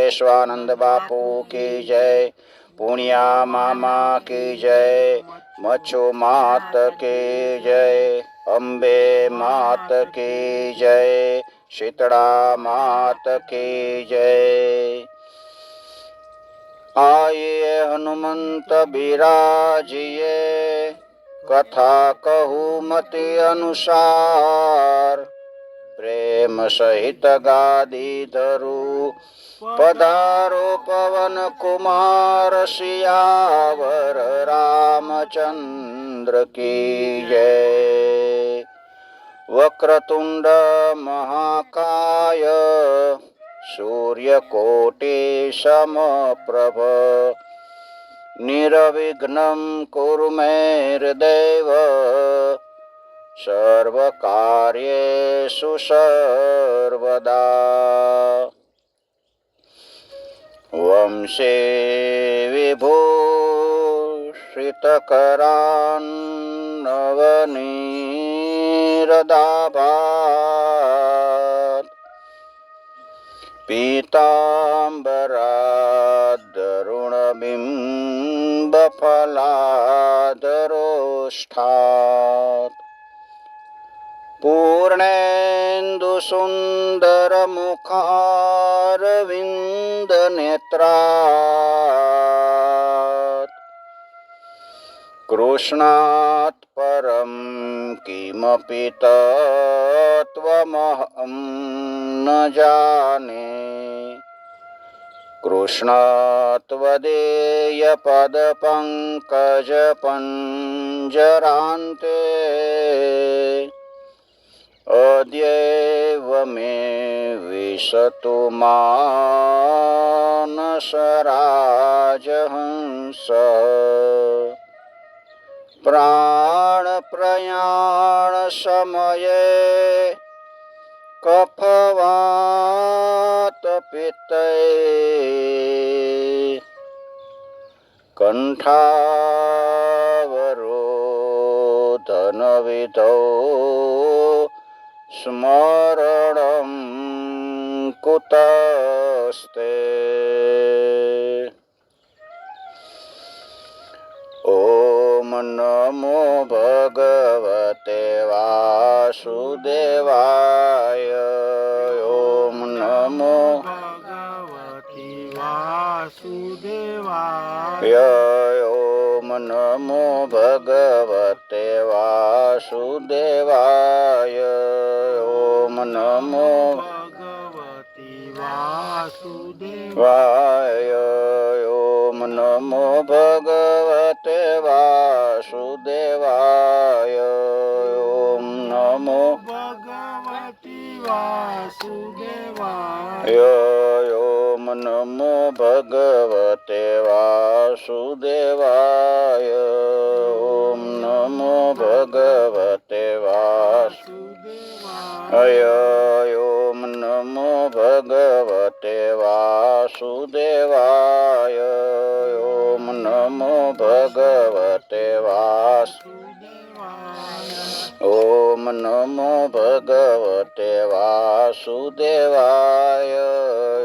केशवानंद बापू की जय। पुनिया मामा की जय। मच्छू मात की जय। अम्बे मात की जय। शीतला मात की जय। आइए हनुमंत बिराजिए, कथा कहू मति अनुसार। प्रेम सहित गादी धरू, पधारो पवन कुमार। सियावर रामचंद्र की जय। वक्रतुंड महाकाय, सूर्यकोटि समप्रभ। निर्विघ्नं कुरु मे देव, सर्वकार्येषु सर्वदा। वंशे विभूषितकरान्नवनीरदाभात्। पीताम्बराद्दरुणबिम्बफलादरोष्ठात्। पूर्णेन्दुसुन्दरमुखारविन्दनेत्रात्। कृष्णात् परं किमपि तत्त्वमहं न जाने। कृष्णत्वदीयपदपङ्कजपञ्जरान्ते। अद्यैव मे विशतु मानसराजहंसः। प्राणप्रयाणसमये कफवातपित्तैः। कण्ठावरोधनविधौ स्मरणं कुतस्ते। ॐ नमो भगवते वासुदेवाय। ॐ नमो भगवते वासुदेवाय। ॐ नमो भगवते वासुदेवाय। ॐ नमो भगवते वासुदेवाय। ॐ नमो भगवते वासुदेवाय। ॐ नमो भगवते वासुदेवाय। ॐ नमो भगवते वासुदेवाय। ॐ नमो भगवते वासुदेवाय। ॐ नमो भगवते वासुदेवाय। ॐ नमो भगवते वासुदेवाय। ॐ नमो भगवते वासुदेवाय।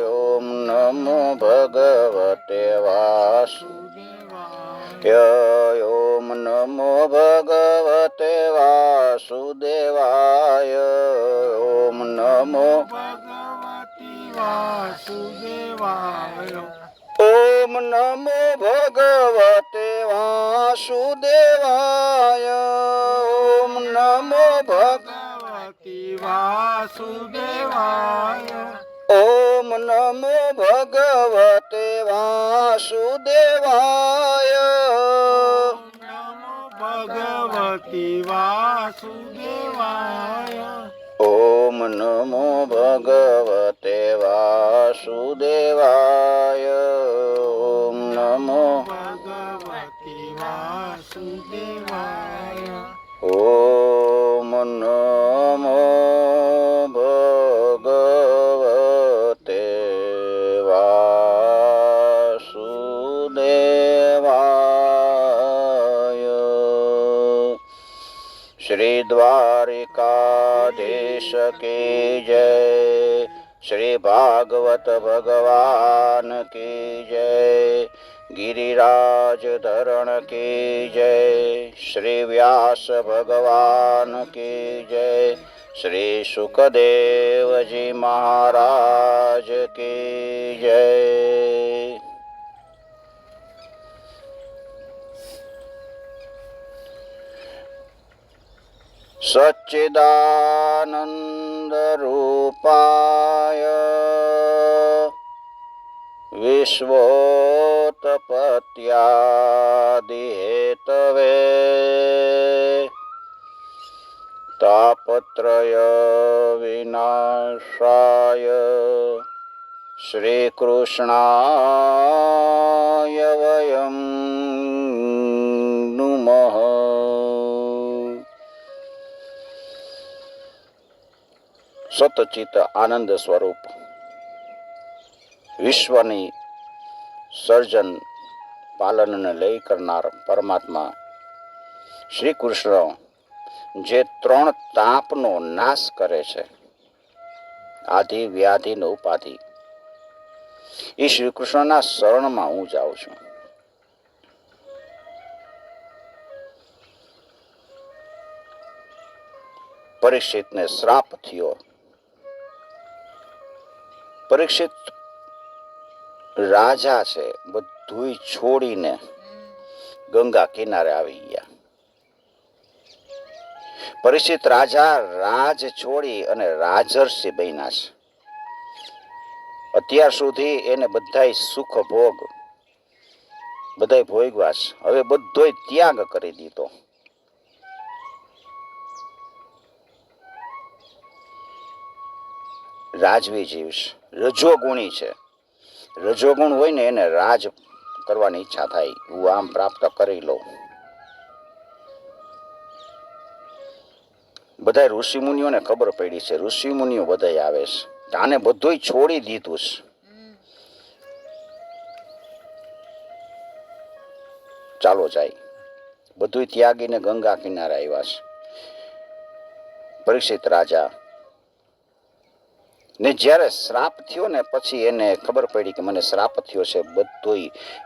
ॐ नमो भगवते वासुदेवाय। ॐ नमो भगवते वासुदेवाय। ॐ नमो भगवते वासुदेवाय। ॐ नमो भगवते वासुदेवाय। ॐ नमो भगवते वासुदेवाय। ॐ नमो भगवते वासुदेवाय। नमो भगवते वासुदेवाय। ॐ नमो भगवते वासुदेवाय। ॐ नमो भगवते वासुदेवाय। ॐ नमो भगवते वासुदेवाय। श्री द्वारिकाधीश की जय। શ્રી ભાગવત ભગવાન કી જય. गिरिराज धरण की जय. श्री व्यास भगवान की जय. श्री सुखदेव जी महाराज की जय. सच्चिदानंद रूपाय विश्वोत्पत्त्यादिहेतवे तापत्रय विनाशाय श्रीकृष्णाय वयं नुमः. सतचित आनंद स्वरूप વિશ્વની સર્જન પાલનને લઈ કરનાર પરમાત્મા શ્રી કૃષ્ણ જે 3 તાપનો નાશ કરે છે, આદિ વ્યાધિ ને ઉપાધિ, એ શ્રી કૃષ્ણના શરણમાં હું જાઉં છું. પરીક્ષિતને શ્રાપ થયો. પરીક્ષિત રાજા છે, બધું છોડીને ગંગા કિનારે આવી ગયા. પરીક્ષિત રાજા રાજ છોડી અને રાજર્ષિ બન્યા છે. અત્યાર સુધી એને બધાય સુખ ભોગ બધાય ભોગવ્યા છે. હવે બધોય ત્યાગ કરી દીધો. રાજવી જીવ છે, રજોગુણી છે. રજોગુણ હોય ને એને રાજ કરવાની ઈચ્છા થાય, હું આમ પ્રાપ્ત કરી લઉં. બધા ઋષિ મુનિઓને ખબર પડી છે, ઋષિ મુનિઓ બધા આવે છે, આને બધું છોડી દીધું છે. ચાલો જાય. બધું ત્યાગીને ગંગા કિનારે આવ્યા છે. પરીક્ષિત રાજા ને જ્યારે શ્રાપ થયો ને પછી એને ખબર પડી કે મને શ્રાપ થયો છે, બધું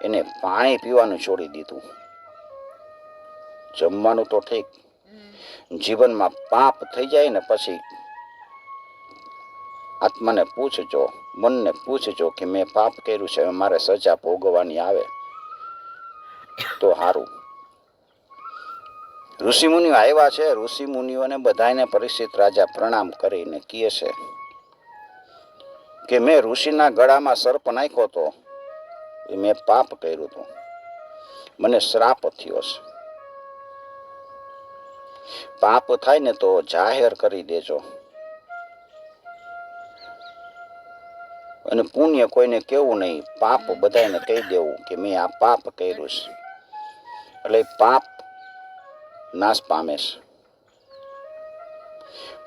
એને પાણી પીવાનું છોડી દીધું. જમવાનું તો ઠીક, જીવનમાં પાપ થઈ જાય ને પછી આત્માને પૂછજો, મનને પૂછજો કે મેં પાપ કર્યું છે, મારે સજા ભોગવવાની આવે તો સારું. ઋષિ મુનિઓ આવ્યા છે. ઋષિ મુનિઓને બધાને પરીક્ષિત રાજા પ્રણામ કરીને કહે છે કે મેં ઋષિના ગળામાં સર્પ નાખ્યો હતો, એ મેં પાપ કર્યું હતું, મને શ્રાપ થયો છે. પાપ થાય ને તો જાહેર કરી દેજો, અને પુણ્ય કોઈને કેવું નહીં, પાપ બધાને કહી દેવું કે મેં આ પાપ કર્યું છે. એટલે પાપ નાશ પામે છે.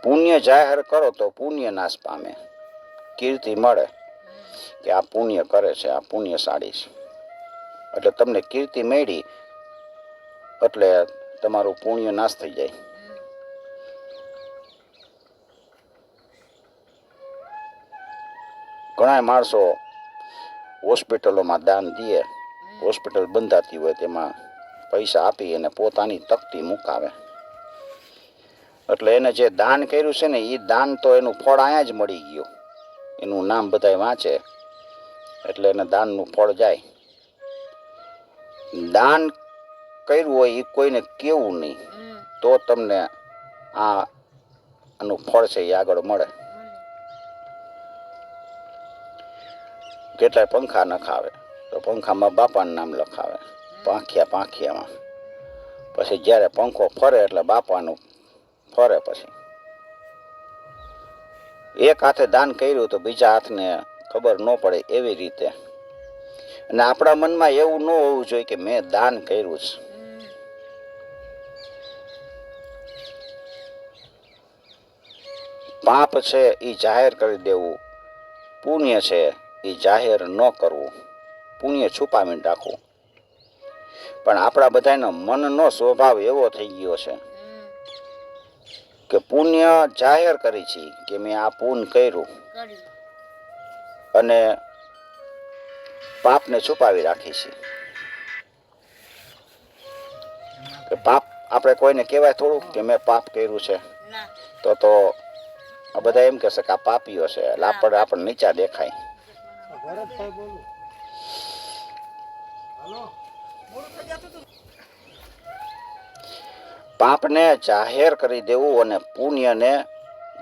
પુણ્ય જાહેર કરો તો પુણ્ય નાશ પામે, કીર્તિ મળે કે આ પુણ્ય કરે છે, આ પુણ્યશાળી છે. એટલે તમને કીર્તિ મળી એટલે તમારું પુણ્ય નાશ થઈ જાય. ઘણા માણસો હોસ્પિટલોમાં દાન દે, હોસ્પિટલ બંધાતી હોય તેમાં પૈસા આપી અને પોતાની તકતી મુકાવે. એટલે એને જે દાન કર્યું છે ને એ દાન તો એનું ફળ અહીંયા જ મળી ગયું. એનું નામ બધાય વાંચે એટલે એને દાનનું ફળ જાય. દાન કર્યું હોય એ કોઈને કેવું નહીં તો તમને આનું ફળ છે એ આગળ મળે. કેટલાય પંખા નખાવે તો પંખામાં બાપાનું નામ લખાવે, પાંખિયામાં. પછી જ્યારે પંખો ફરે એટલે બાપાનું ફરે. પછી એક હાથે દાન કર્યું તો બીજા હાથને ખબર ન પડે એવી રીતે. અને આપણા મનમાં એવું ન હોવું જોઈએ કે મેં દાન કર્યું છે. પાપ છે એ જાહેર કરી દેવું, પુણ્ય છે એ જાહેર ન કરવું, પુણ્ય છુપાવીને રાખવું. પણ આપણા બધાનો મનનો સ્વભાવ એવો થઈ ગયો છે કે પુણ્ય જાહેર કરી છે કે મેં આ પુણ્ય કર્યું, અને પાપને છુપાવી રાખી છે. કે પાપ આપણે કોઈને કહેવાય થોડું કે મેં પાપ કર્યું છે, તો આ બધા એમ કહેશે કે આ પાપીઓ છે, એટલે આપણને નીચા દેખાય. પાપને જાહેર કરી દેવું અને પુણ્યને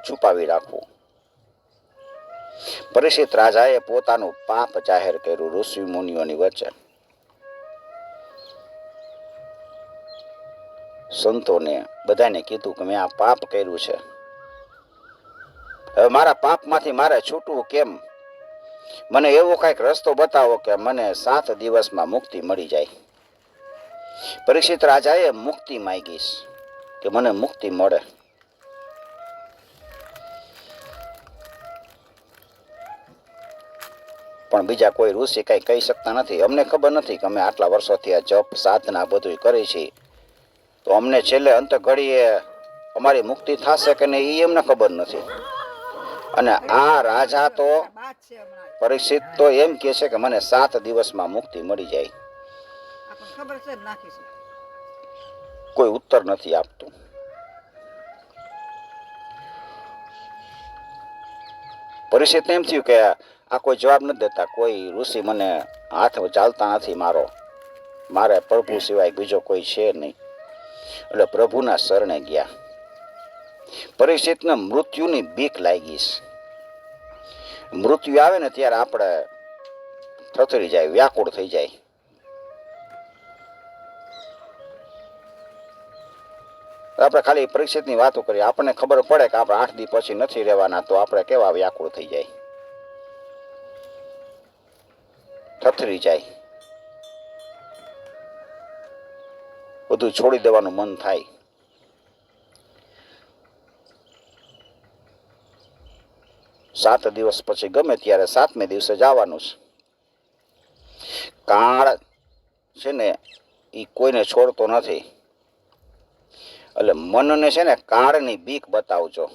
છુપાવી રાખવું. પરીક્ષિત રાજાએ પોતાનું પાપ જાહેર કર્યું ઋષિ મુનિઓની વચ્ચે. સંતોને બધાને કીધું કે મેં આ પાપ કર્યું છે, હવે મારા પાપમાંથી મારે છૂટવું કેમ? મને એવો કઈક રસ્તો બતાવો કે મને 7 દિવસમાં મુક્તિ મળી જાય. પરીક્ષિત રાજાએ મુક્તિ માંગી કે મને મુક્તિ મળે. પણ બીજા કોઈ ઋષિ કઈ કહી શકતા નથી. અમને ખબર નથી કે અમે આટલા વર્ષોથી આ જપ સાધના બધું કરી છે, તો અમને છેલ્લે અંત ઘડીએ અમારી મુક્તિ થશે કે નહીં એ અમને ખબર નથી. અને આ રાજા તો પરીક્ષિત તો એમ કહે છે કે મને 7 દિવસમાં મુક્તિ મળી જાય. કોઈ ઉત્તર નથી આપતું. પરીક્ષિતને એમ થયું કે આ કોઈ જવાબ નથી દેતા, કોઈ ઋષિ મને હાથ ચાલતા નથી, મારે પ્રભુ સિવાય બીજો કોઈ છે નહીં. એટલે પ્રભુના શરણે ગયા. પરીક્ષિતને મૃત્યુની બીક લાગી. મૃત્યુ આવે ને ત્યારે આપણે થથરી જાય, વ્યાકુળ થઈ જાય. આપણે ખાલી પરીક્ષિતની વાતો કરીએ, આપણને ખબર પડે કે આપણે 8 દી પછી નથી રહેવાના, તો આપણે કેવા વ્યાકુળ થઈ જાય, થથરી જાય, બધું છોડી દેવાનું મન થાય. સાત દિવસ પછી ગમે ત્યારે 7મે દિવસે જવાનું છે. કાળ છે ને એ કોઈને છોડતો નથી. એટલે મનને છે ને કાળની બીક બતાવજો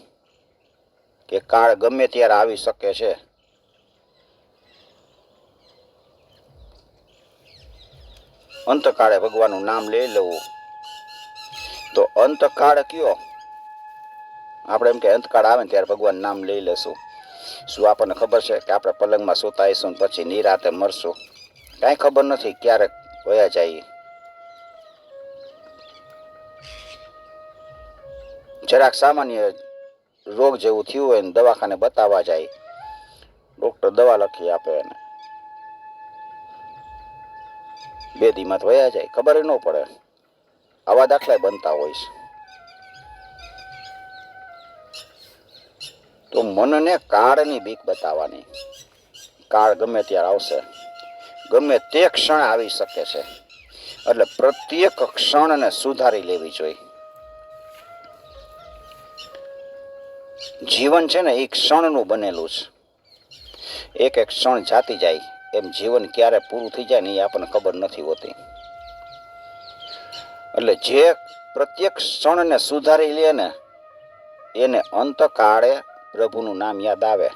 કે કાળ ગમે ત્યારે આવી શકે છે. અંતકાળે ભગવાનનું નામ લઈ લેવું. તો અંતકાળ કયો? આપણે એમ કે અંતકાળ આવે ને ત્યારે ભગવાન નામ લઈ લેશું. શું આપણને ખબર છે કે આપણે પલંગમાં સુતાઈશું પછી નિરાતે મરશું? કાંઈ ખબર નથી ક્યારેક વયા જાય. જરાક સામાન્ય રોગ જેવું થયું હોય ને દવાખાને બતાવવા જાય, ડોક્ટર દવા લખી આપે એને 2 દીમાં તો વયા જાય, ખબર ન પડે. આવા દાખલા બનતા હોય છે. તો મનને કાળની બીક બતાવવાની. કાળ ગમે ત્યારે આવશે, ગમે તે ક્ષણ આવી શકે છે. એટલે પ્રત્યેક ક્ષણને સુધારી લેવી જોઈએ. જીવન છે ને એ ક્ષણનું બનેલું છે. એક એક ક્ષણ જાતી જાય એમ જીવન ક્યારે પૂરું થઈ જાય ને એ આપણને ખબર નથી હોતી. એટલે જે પ્રત્યેક ક્ષણને સુધારી લે ને એને અંતકાળે પ્રભુનું નામ યાદ આવે.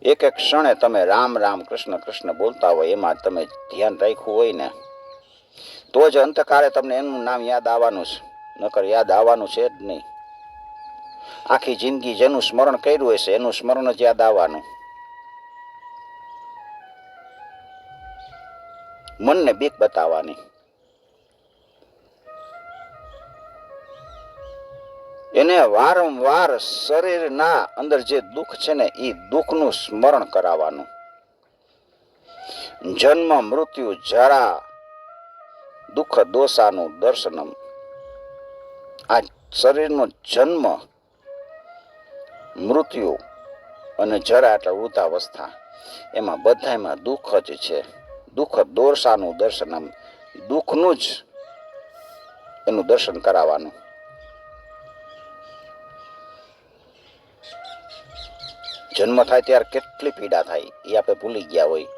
એક એક ક્ષણે તમે રામ રામ કૃષ્ણ કૃષ્ણ બોલતા હોય, એમાં તમે ધ્યાન રાખ્યું હોય ને તો જ અંતકાળે તમને એનું નામ યાદ આવવાનું છે, નકર યાદ આવવાનું છે જ નહીં. આખી જિંદગી જેનું સ્મરણ કર્યું હશે એનું સ્મરણ જ યાદ આવવાનું. મનને બીક બતાવવાની. એને વારંવાર શરીરના અંદર જે દુઃખ છે ને એ દુઃખનું સ્મરણ કરાવવાનું. જન્મ મૃત્યુ જરા દુઃખ દોષાનું દર્શનમ. આ શરીરનો જન્મ, મૃત્યુ અને જરા એટલે વૃદ્ધાવસ્થા, એમાં બધામાં દુઃખ જ છે. દુઃખ દોષાનું દર્શનમ, દુઃખનું જ એનું દર્શન કરાવવાનું. જન્મ થાય ત્યારે કેટલી પીડા થાય એ આપણે ભૂલી ગયા હોય.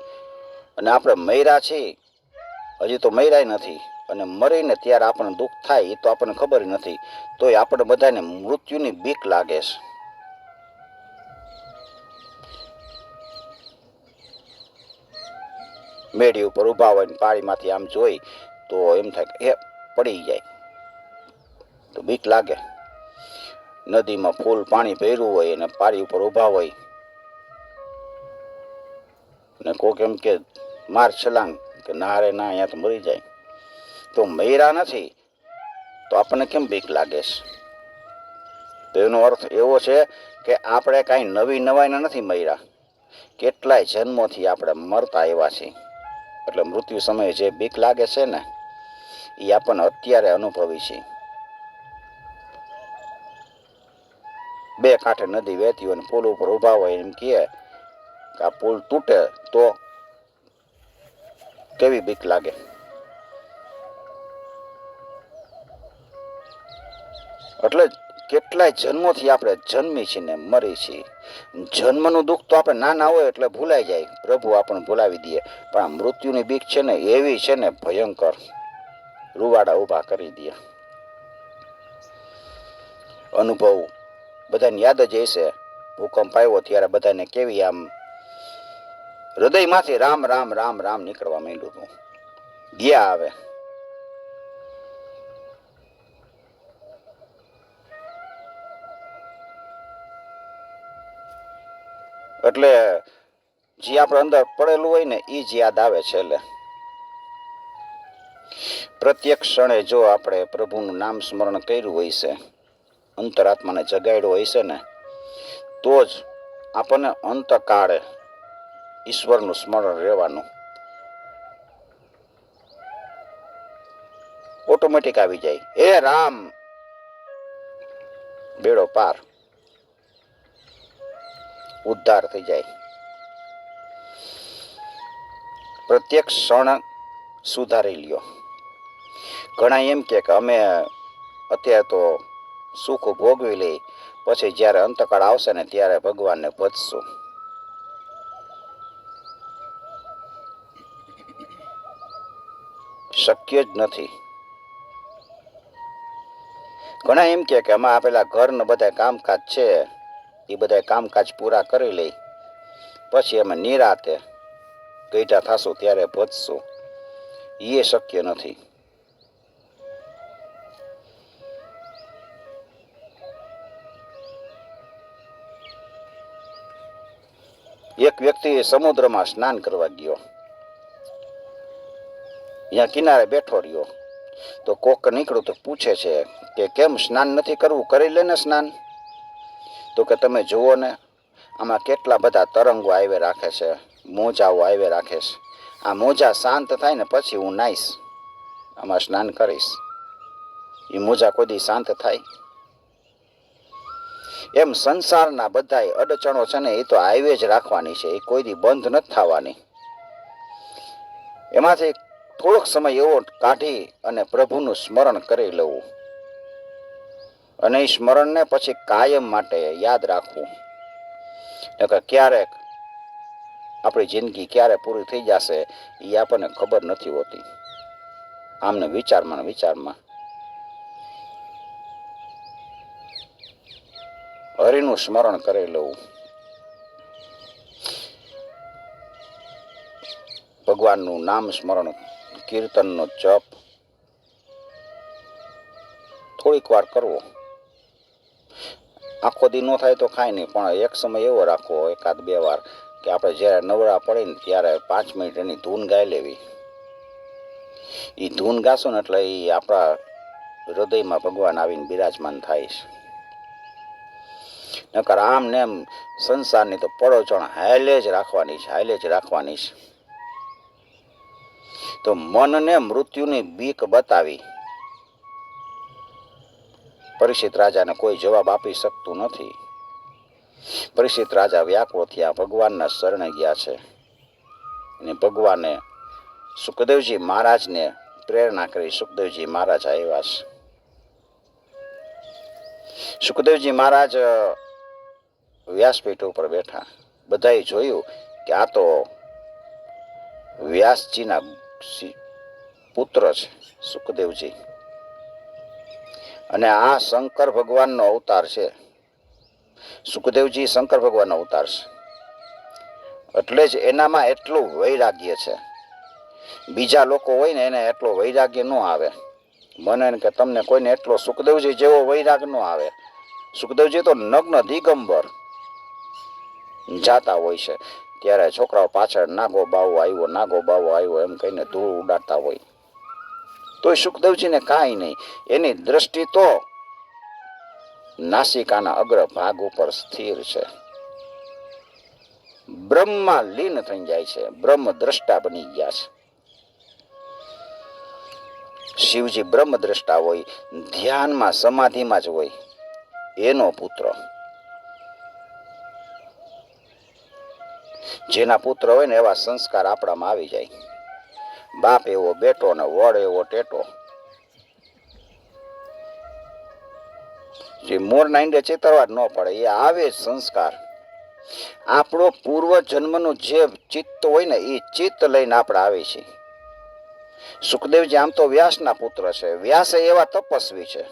અને આપણે મર્યા છીએ, હજી તો મર્યા નથી, અને મરીને ત્યારે આપણને દુઃખ થાય એ તો આપણને ખબર નથી. તોય આપણે બધાને મૃત્યુની બીક લાગે છે. મેળી ઉપર ઊભા હોય ને પાળીમાંથી આમ જોઈ તો એમ થાય કે એ પડી જાય તો બીક લાગે. નદીમાં ફૂલ પાણી ભર્યું હોય અને પાળી ઉપર ઊભા હોય ને કોક એમ કે માર છલાંગ કે ના રે ના અહીંયા તો મરી જાય તો મર્યા નથી તો આપણને કેમ બીક લાગે છે? તો એનો અર્થ એવો છે કે આપણે કાંઈ નવી નવાઈના નથી મર્યા, કેટલાય જન્મોથી આપણે મરતા એવા છીએ. એટલે મૃત્યુ સમયે જે બીક લાગે છે ને એ આપણને અત્યારે અનુભવી છે. બે કાંઠે નદી વહેતી હોય ને પુલ ઉપર ઊભા હોય એમ કહે કે આ પુલ તૂટે તો કેવી બીક લાગે. એટલે કેટલાય જન્મોથી આપણે જન્મી છીએ ને મરી છીએ. જન્મનું દુઃખ તો આપણે નાના હોય એટલે ભૂલાઈ જાય, પ્રભુ આપણને ભૂલાવી દે. પણ આ મૃત્યુની બીક છે ને એવી છે ને ભયંકર, રૂવાડા ઊભા કરી દે. અનુભવ બધાને યાદ જ હશે, ભૂકંપ આવ્યો ત્યારે બધાને કેવી આમ હૃદયમાંથી રામ રામ રામ રામ નીકળવા માંડ્યું હતું. ગયા આવે એટલે જે આપણે અંદર પડેલું હોય ને એ જ યાદ આવે છે. એટલે પ્રત્યેક ક્ષણે જો આપણે પ્રભુનું નામ સ્મરણ કર્યું હોય છે, અંતરાત્માને જગાડ્યો હોય છે ને તો જ આપણને અંતકાળે ઈશ્વરનું સ્મરણ રહેવાનું ઓટોમેટિક આવી જાય. હે રામ, બેડો પાર, ઉદ્ધાર થઈ જાય. પ્રત્યેક ક્ષણ સુધારી લ્યો. ઘણા એમ કે અમે અત્યારે તો સુખ ભોગવી લઈ, પછી જ્યારે અંતકાળ આવશે ને ત્યારે ભગવાનને ભજશું. શક્ય જ નથી. ઘણા એમ કે અમે આપેલા ઘરના બધા કામકાજ છે એ બધા કામકાજ પૂરા કરી લઈ, પછી અમે નિરાતે ગઈઢા થશું ત્યારે ભજશું. એ શક્ય નથી. એક વ્યક્તિ સમુદ્રમાં સ્નાન કરવા ગયો, ત્યાં કિનારે બેઠો રહ્યો તો કોક નીકળ્યું તો પૂછે છે કે કેમ સ્નાન નથી કરવું, કરી લે ને સ્નાન. તો કે તમે જુઓ ને આમાં કેટલા બધા તરંગો આવે રાખે છે, મોજાઓ આવે રાખે છે. આ મોજા શાંત થાય ને પછી હું નાઈશ, આમાં સ્નાન કરીશ. એ મોજા કોઈ દી શાંત થાય? એમ સંસારના બધા અડચણો છે ને એ તો આવે જ રાખવાની છે, એ કોઈ દી બંધ નથી થવાની. એમાંથી થોડોક સમય એવો કાઢી અને પ્રભુનું સ્મરણ કરી લેવું, અને એ સ્મરણને પછી કાયમ માટે યાદ રાખવું. ક્યારેક આપણી જિંદગી ક્યારે પૂરી થઈ જશે એ આપણને ખબર નથી હોતી. આમને વિચારમાં વિચારમાં હરિનું સ્મરણ કરી લેવું, ભગવાનનું નામ સ્મરણ, કીર્તનનો જપ થોડીક વાર કરવો. આખો દી ન થાય તો કાંઈ નહીં, પણ એક સમય એવો રાખવો, એકાદ બે વાર, કે આપણે જ્યારે નવરા પડે ને ત્યારે 5 મિનિટ એની ધૂન ગાઈ લેવી. એ ધૂન ગાશો ને એટલે એ આપણા હૃદયમાં ભગવાન આવીને બિરાજમાન થાય છે. નકર આમ ને એમ સંસારની તો પડોચણ હાલે જ રાખવાની છે, હાલે જ રાખવાની છે. તો મનને મૃત્યુની બીક બતાવી પરીક્ષિત રાજાને કોઈ જવાબ આપી શકતું નથી. પરીક્ષિત રાજા વ્યાકુળ થયા, ભગવાનના શરણે ગયા છે. અને ભગવાને સુખદેવજી મહારાજને પ્રેરણા કરી. સુખદેવજી મહારાજ આવ્યા છે. સુખદેવજી મહારાજ વ્યાસપીઠ ઉપર બેઠા. બધાએ જોયું કે આ તો વ્યાસજીના પુત્ર છે સુખદેવજી, અને આ શંકર ભગવાનનો અવતાર છે. સુખદેવજી શંકર ભગવાનનો અવતાર છે, એટલે જ એનામાં એટલું વૈરાગ્ય છે. બીજા લોકો હોય ને એને એટલો વૈરાગ્ય ન આવે. મને કે તમને કોઈને એટલો સુખદેવજી જેવો વૈરાગ ન આવે. સુખદેવજી તો નગ્ન દિગંબર જાતા હોય છે, ત્યારે છોકરાઓ પાછળ નાગો બાવો આવ્યો એમ કહીને ધૂળ ઉડાડતા હોય. તોય સુખદેવજીને કાંઈ નહીં. એની દ્રષ્ટિ તો નાસિકાના અગ્ર ભાગ ઉપર સ્થિર છે. બ્રહ્મમાં લીન થઈ જાય છે, બ્રહ્મ દ્રષ્ટા બની ગયા છે. શિવજી બ્રહ્મ દ્રષ્ટા હોય, ધ્યાનમાં સમાધિમાં જ હોય. એનો પુત્ર, જેના પુત્ર હોય ને એવા સંસ્કાર આપણામાં આવી જાય. બાપ એવો બેટો ને વડ એવો ટેટો. જે મોરના ઈંડે ચિતરવા જ ન પડે, એ આવે જ સંસ્કાર. આપણો પૂર્વ જન્મનું જે ચિત્ત હોય ને એ ચિત્ત લઈને આપણે આવી છીએ. સુખદેવજી આમ તો વ્યાસના પુત્ર છે. વ્યાસ એવા તપસ્વી છે.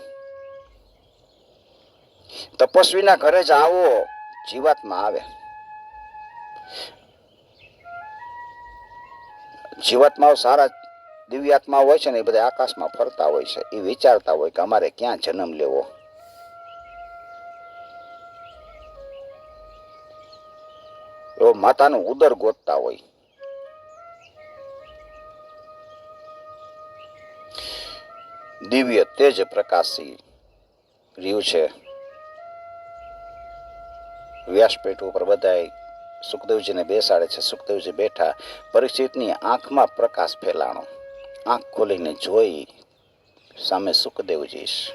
તપસ્વીના ઘરે જ આવો જીવાત્મા આવે. જીવાત્માઓ સારા દિવ્યાત્મા હોય છે ને એ બધા આકાશમાં ફરતા હોય છે. એ વિચારતા હોય કે અમારે ક્યાં જન્મ લેવો. એવો માતાનું ઉદર ગોતતા હોય. દિવ્ય તેજ પ્રકાશી રહ્યું છે. વ્યાસપીઠ ઉપર બધાય સુખદેવજીને બેસાડે છે. સુખદેવજી બેઠા. પરીક્ષિતની આંખમાં પ્રકાશ ફેલાણો. આંખ ખોલીને જોઈ, સામે સુખદેવજી.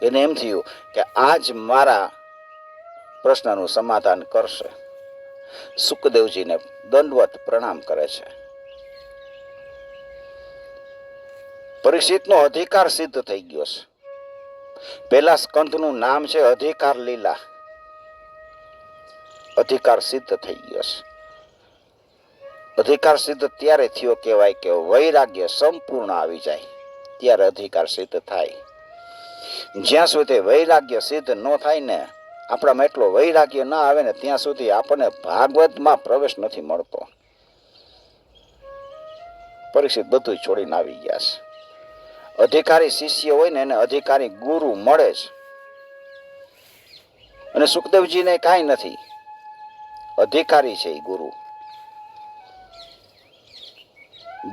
એને એમ થયું કે આજ મારા પ્રશ્નનું સમાધાન કરશે. સુખદેવજીને દંડવત પ્રણામ કરે છે. પરીક્ષિતનો અધિકાર સિદ્ધ થઈ ગયો છે. પેલા સ્કંધનું નામ છે અધિકાર લીલા. અધિકાર સિદ્ધ થઈ ગયો છે. અધિકાર સિદ્ધ ત્યારે થયો કહેવાય કે વૈરાગ્ય સંપૂર્ણ આવી જાય ત્યારે અધિકાર સિદ્ધ થાય. જ્યાં સુધી વૈરાગ્ય સિદ્ધ ન થાય ને, આપણામાં એટલો વૈરાગ્ય ના આવે ને, ત્યાં સુધી આપણને ભાગવતમાં પ્રવેશ નથી મળતો. પરીક્ષિત બધું છોડીને આવી ગયા છે. અધિકારી શિષ્ય હોય ને એને અધિકારી ગુરુ મળે છે. અને સુખદેવજીને કાંઈ નથી. અધિકારી છે એ ગુરુ.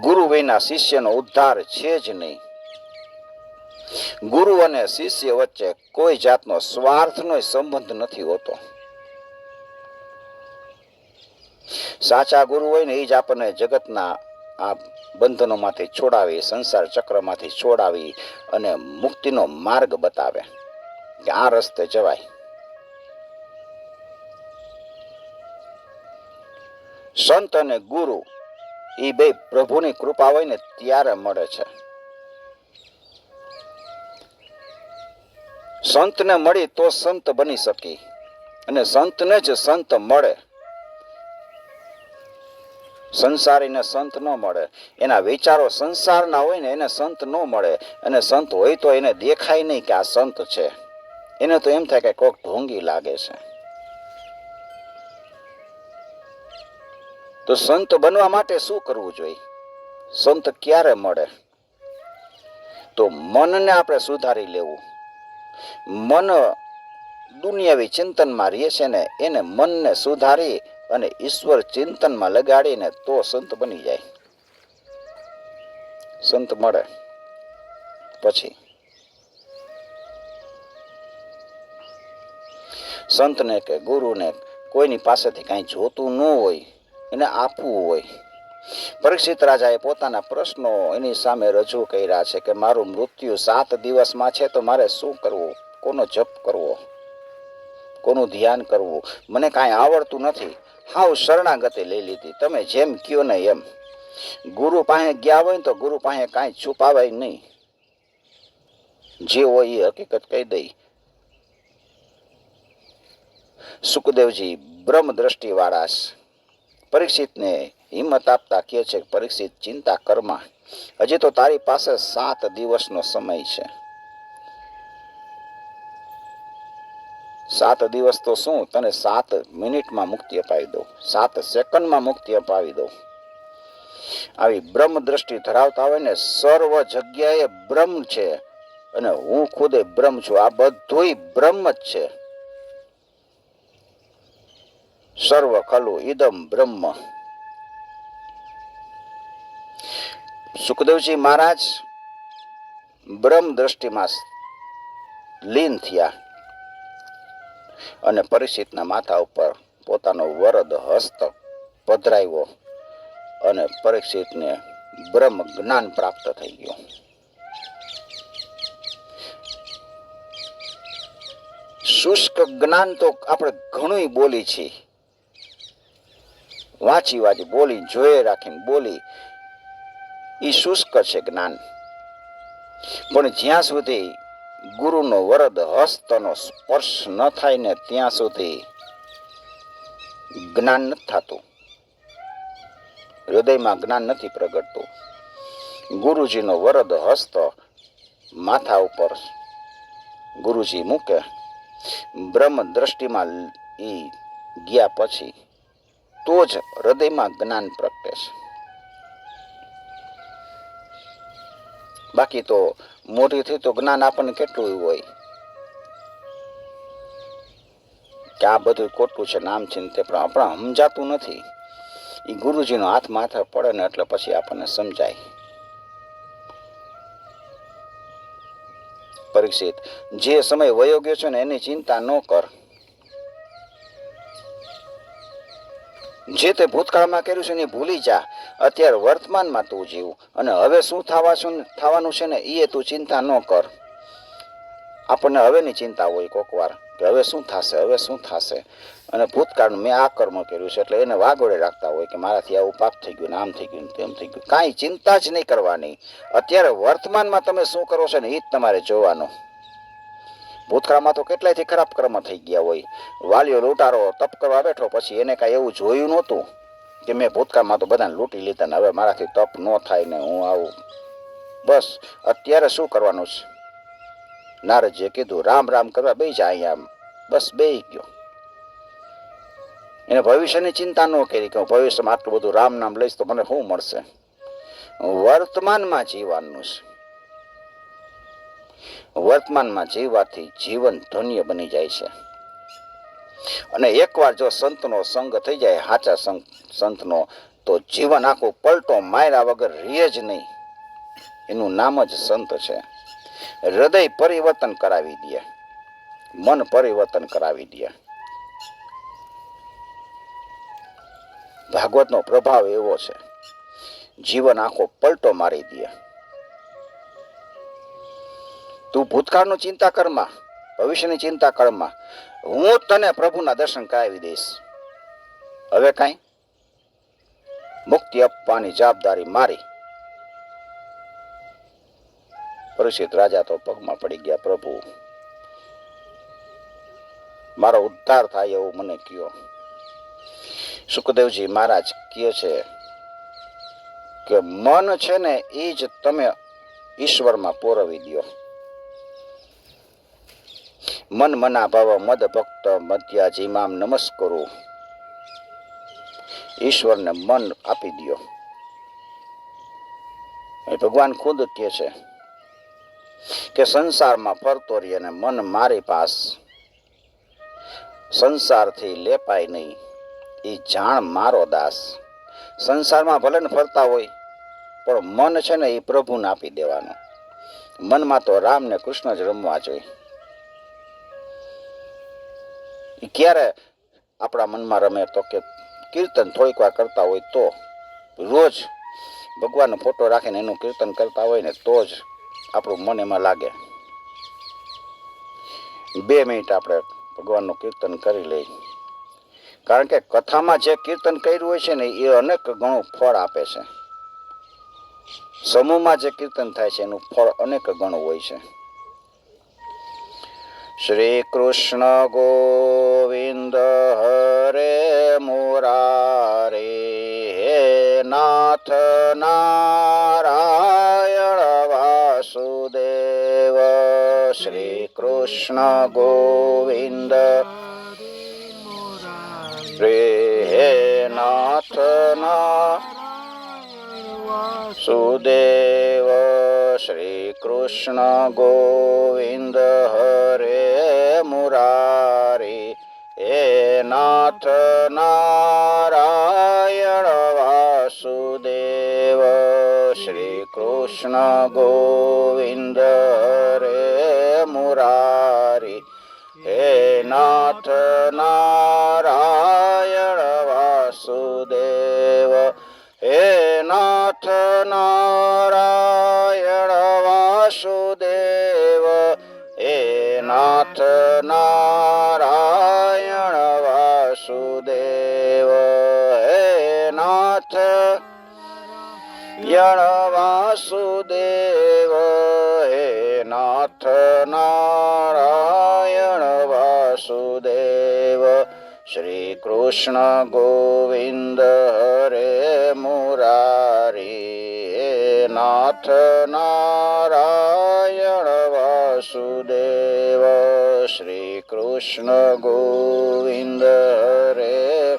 ગુરુ વિના શિષ્યનો ઉદ્ધાર છે જ નહીં. ગુરુ અને શિષ્ય વચ્ચે કોઈ જાતનો સ્વાર્થનો સંબંધ નથી હોતો. સાચા ગુરુ હોય ને એ જ આપણને જગતના આ બંધનોમાંથી છોડાવી, સંસાર ચક્રમાંથી છોડાવી અને મુક્તિનો માર્ગ બતાવે કે આ રસ્તે જવાય. સંત અને ગુરુ એ બે પ્રભુની કૃપા હોય ને ત્યારે મળે છે. સંતને મળી તો સંત બની શકી, અને સંતને જ સંત મળે. સંસારીને સંત ન મળે. એના વિચારો સંસારના હોય ને એને સંત ન મળે. અને સંત હોય તો એને દેખાય નહીં કે આ સંત છે. એને તો એમ થાય કે કોક ઢોંગી લાગે છે. તો સંત બનવા માટે શું કરવું જોઈએ? સંત ક્યારે મળે? તો મનને આપણે સુધારી લેવું. મન દુનિયાવી ચિંતનમાં રહે છે ને, એને મનને સુધારી અને ઈશ્વર ચિંતનમાં લગાડીને તો સંત બની જાય. સંત મળે પછી સંતને કે ગુરુને કોઈની પાસેથી કાંઈ જોતું ન હોય, એને આપવું હોય. પરીક્ષિત રાજાએ પોતાના પ્રશ્નો એની સામે રજૂ કર્યા છે કે મારું મૃત્યુ 7 દિવસમાં છે તો મારે શું કરવું? કોનો જપ કરવો? કોનું ધ્યાન કરવું? મને કાંઈ આવડતું નથી. હાવ શરણાગતિ લઈ લીધી. તમે જેમ કયો ને એમ. ગુરુ પાસે ગયા હોય ને તો ગુરુ પાસે કાંઈ છુપાવાય નહીં. જે હોય એ હકીકત કહી દઈ. સુખદેવજી બ્રહ્મ દ્રષ્ટિ વાળા પરીક્ષિતને હિંમત આપતા કહે છે, પરીક્ષિત ચિંતા કરમાં. હજી તો તારી પાસે 7 દિવસનો સમય છે. 7 દિવસ તો શું, તને 7 મિનિટમાં મુક્તિ અપાવી દઉં, 7 સેકન્ડમાં મુક્તિ અપાવી દઉં. આવી બ્રહ્મ દ્રષ્ટિ ધરાવતા હોય ને, સર્વ જગ્યાએ બ્રહ્મ છે અને હું ખુદે બ્રહ્મ છું, આ બધુંય બ્રહ્મ જ છે. સર્વ ખલુ ઇદમ બ્રહ્મ. સુખદેવજી મહારાજ બ્રહ્મ દ્રષ્ટિમાં લીન થયા અને પરીક્ષિતના માથા ઉપર પોતાનો વરદ હસ્ત પધરાવ્યો અને પરીક્ષિતને બ્રહ્મ જ્ઞાન પ્રાપ્ત થઈ ગયું. શુષ્ક જ્ઞાન તો આપણે ઘણું બોલી છીએ, વાંચી બોલી, જોયે રાખીને બોલી, એ શુષ્ક છે જ્ઞાન. પણ જ્યાં સુધી ગુરુનો વરદ હસ્તનો સ્પર્શ ન થાય ને ત્યાં સુધી જ્ઞાન નથી થતું, હૃદયમાં જ્ઞાન નથી પ્રગટતું. ગુરુજીનો વરદ હસ્ત માથા ઉપર ગુરુજી મૂકે, બ્રહ્મ દ્રષ્ટિમાં એ ગયા પછી તો જ હૃદયમાં જ્ઞાન પ્રગટે છે. બાકી તો મોઢેથી તો જ્ઞાન આપણને કેટલું હોય કે આ બધું ખોટું છે, નામ છે ને તે, પણ આપણે સમજાતું નથી. એ ગુરુજીનો હાથ માથે પડે ને એટલે પછી આપણને સમજાય. પરીક્ષિત, જે સમય વયો ગયો છે ને એની ચિંતા ન કર. જે તે ભૂતકાળમાં કર્યું છે ને એ ભૂલી જા. અત્યારે વર્તમાનમાં તું જીવ અને હવે શું થવાનું છે ને એ તું ચિંતા ન કર. આપણને હવેની ચિંતા હોય કોક વાર કે હવે શું થશે, હવે શું થશે, અને ભૂતકાળનું મેં આ કર્મ કર્યું છે એટલે એને વાગોળે રાખતા હોય કે મારાથી આવું પાપ થઈ ગયું, આમ થઈ ગયું, તેમ થઈ ગયું. કાંઈ ચિંતા જ નહીં કરવાની. અત્યારે વર્તમાનમાં તમે શું કરો છો ને એ જ તમારે જોવાનું. ભૂતકાળમાં તો કેટલાયથી ખરાબ કર્મ થઈ ગયા હોય. વાલીઓ લૂંટારો તપ કરવા બેઠો, પછી એને કાંઈ એવું જોયું નહોતું કે મેં ભૂતકાળમાં તો બધાને લૂંટી લીધા ને હવે મારાથી તપ ન થાય ને હું આવું. બસ અત્યારે શું કરવાનું છે? નારદજીએ કીધું રામ રામ કરવા બેસી જા અહીંયા. બસ બેસી ગયો. એને ભવિષ્યની ચિંતા ન કરી કે હું ભવિષ્યમાં આટલું બધું રામ નામ લઈશ તો મને શું મળશે. વર્તમાનમાં જીવવાનું છે. વર્તમાનમાં જીવવાથી જીવન ધન્ય બની જાય છે. અને એકવાર જો સંતનો સંગ થઈ જાય, સાચા સંતનો, તો જીવન આખું પલટો માર્યા વગર રહે જ નહીં. એનું નામ જ સંત છે. હૃદય પરિવર્તન કરાવી દે, મન પરિવર્તન કરાવી દે. ભાગવતનો પ્રભાવ એવો છે, જીવન આખો પલટો મારી દે. તું ભૂતકાળની ચિંતા કરમાં, ભવિષ્યની ચિંતા કરમાં, હું તને પ્રભુના દર્શન કરાવી દઈશ. હવે કાંઈ મુક્તિ આપવાની જવાબદારી મારી. પરીક્ષિત રાજા તો પગમાં પડી ગયા, પ્રભુ મારો ઉદ્ધાર થાય એવું મને કયો. સુખદેવજી મહારાજ કહે છે કે મન છે ને એ જ તમે ઈશ્વરમાં પોરવી દો. મન મના ભાવ મદ ભક્ત મધ્યા જીમામ નમસ્કરો. ઈશ્વરને મન આપી દો. એ ભગવાન ખુદ કહે છે કે સંસારમાં ફરતો રહી અને મન મારી પાસ, સંસારથી લેપાય નહીં, એ જાણ મારો દાસ. સંસારમાં ભલે ને ફરતા હોય પણ મન છે ને એ પ્રભુને આપી દેવાનું. મનમાં તો રામ ને કૃષ્ણ જ રમવા જોઈએ. એ ક્યારે આપણા મનમાં રમે તો કે કીર્તન થોડીક વાર કરતા હોય તો, રોજ ભગવાનનો ફોટો રાખીને એનું કીર્તન કરતા હોય ને તો જ આપણું મન એમાં લાગે. 2 મિનિટ આપણે ભગવાનનું કીર્તન કરી લઈએ. કારણ કે કથામાં જે કીર્તન કર્યું હોય છે ને એ અનેક ગણું ફળ આપે છે. સમૂહમાં જે કીર્તન થાય છે એનું ફળ અનેક ગણું હોય છે. શ્રી કૃષ્ણ ગોવિંદ હરે મુરારે, હે નાથ નારાયણ વાસુદેવ. શ્રી કૃષ્ણ ગોવિંદ હે નાથ નારાયણ સુદેવ શ્રી કૃષ્ણ ગોવિંદ હરે મુરારી હે નાથ નારાયણ વાસુદેવ શ્રી કૃષ્ણ ગોવિંદ હરે મુરારી હે નાથ નારાયણ વાસુદેવ હે નાથ નારાયણ વાસુદેવ હે નાથ નારાયણ વાસુદેવ હે નાથ યણ વાસુદેવ હે નાથ નારાયણ વાસુદેવ શ્રી કૃષ્ણ ગોવિંદ હરે મુરારી હે નાથ નારાયણ વાસુદેવ શ્રી કૃષ્ણ ગોવિંદ હરે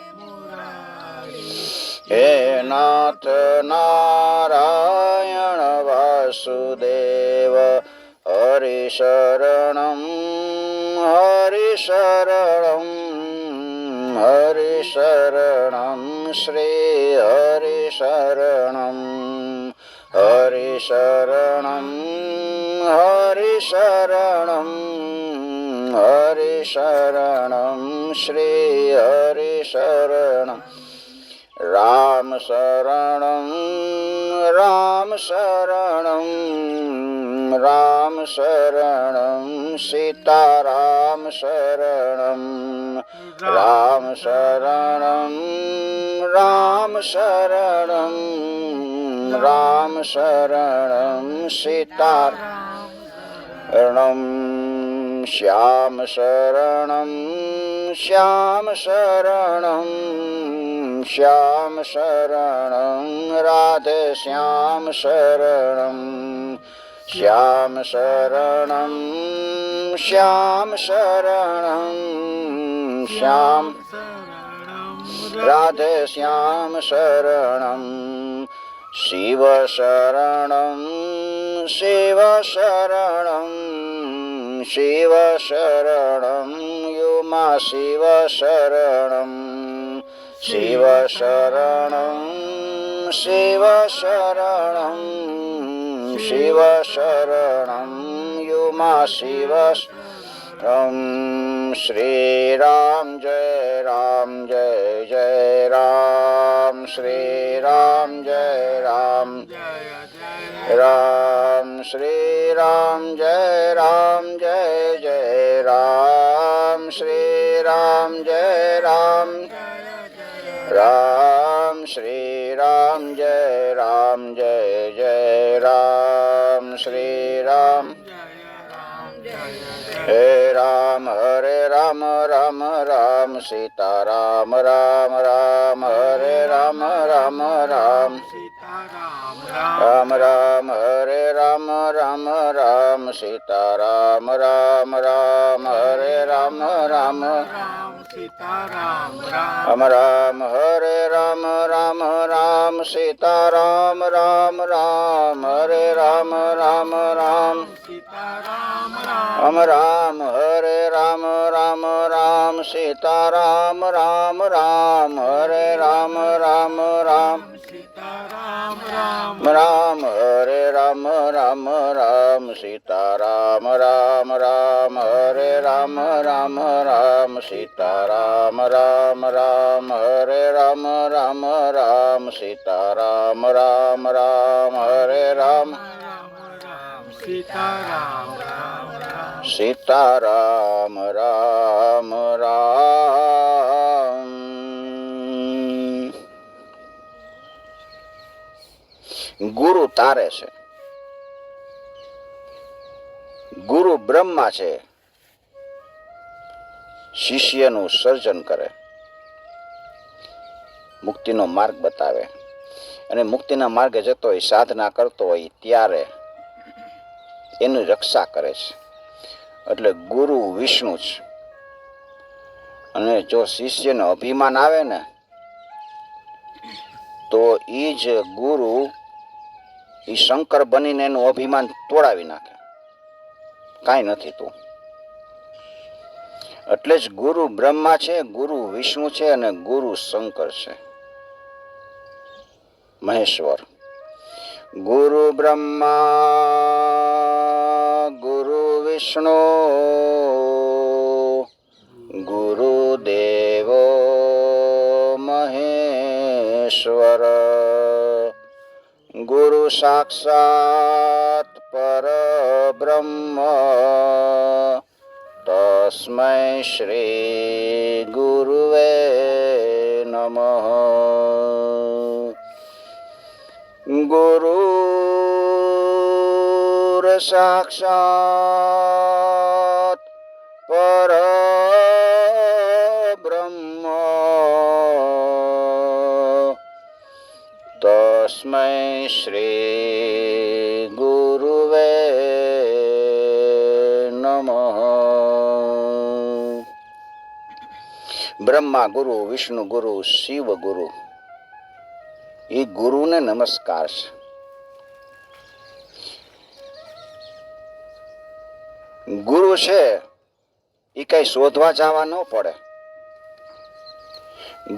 હે નાથ નારાયણ વાસુદેવ હરિશરણમ હરિશરણમ હરિશરણમ શ્રી હરિશરણમ હરિશરણમ હરિશરણમ હરિશરણમ શ્રી હરિશરણમ રામ શરણમ રામ શરણમ રામ શરણમ સીતારામ શરણમ રામ શરણમ રામ શરણમ રામ શરણમ સીતારામ શ્યામ શરણમ શ્યામ શરણમ શ્યામ શરણમ રાધે શ્યામ શરણમ શ્યામ શરણમ શ્યામ શરણમ શ્યામ રાધે શ્યામ શરણમ શિવ શરણમ શિવ શરણમ શિવ શરણમ યુમા શિવ શરણમ શિવ શરણમ શિવ શરણમ શિવ શરણમ યુમા શિવ શ્રી રામ જય રામ જય જય રામ શ્રી રામ જય રામ રામ શ્રી રામ જય રામ જય જય રામ શ્રી રામ જય રામ રામ શ્રી રામ જય રામ જય જય રામ શ્રી રામ હે રામ હરે રામ રામ રામ સીતા રામ રામ રામ હરે રામ રામ રામ રામ રામ હરે રામ રામ રામ સીતા રામ રામ રામ હરે રામ રામ રામ રામ હરે રામ રામ રામ સીતા રામ રામ રામ હરે રામ રામ રામ રામ રામ હરે રામ રામ રામ સીતા રામ રામ રામ હરે રામ રામ રામ રામ હરે રામ રામ રામ સીતા રામ રામ રામ હરે રામ રામ રામ સીતા રામ રામ રામ હરે રામ રામ રામ સીતા રામ રામ રામ હરે રામ સીતારામ રામ રામ ગુરુ તારે છે, ગુરુ બ્રહ્મા છે, શિષ્યનું સર્જન કરે, મુક્તિનો માર્ગ બતાવે અને મુક્તિના માર્ગે જતો હોય, સાધના કરતો હોય ત્યારે એની રક્ષા કરે છે. એટલે ગુરુ વિષ્ણુ છે. અને જો શિષ્યનો અભિમાન આવે ને તો એ જ ગુરુ એ શંકર બનીને એનું અભિમાન તોડાવી નાખે, કાંઈ નથી તું. એટલે જ ગુરુ બ્રહ્મા છે, ગુરુ વિષ્ણુ છે અને ગુરુ શંકર છે, મહેશ્વર. ગુરુ બ્રહ્મા ગુરુ વિષ્ણુ ગુરુદેવો મહેશ્વર. ગુરુ સાક્ષાત પરબ્રહ્મ તસ્મૈ શ્રી ગુરુવે નમઃ. ગુરુર સાક્ષાત પરબ્રહ્મ તસ્મૈ શ્રી ગુરુવે નમઃ. બ્રહ્મા ગુરુ, વિષ્ણુ ગુરુ, શિવ ગુરુ, એ ગુરુને નમસ્કાર છે. ગુરુ છે એ કઈ શોધવા જવા ન પડે.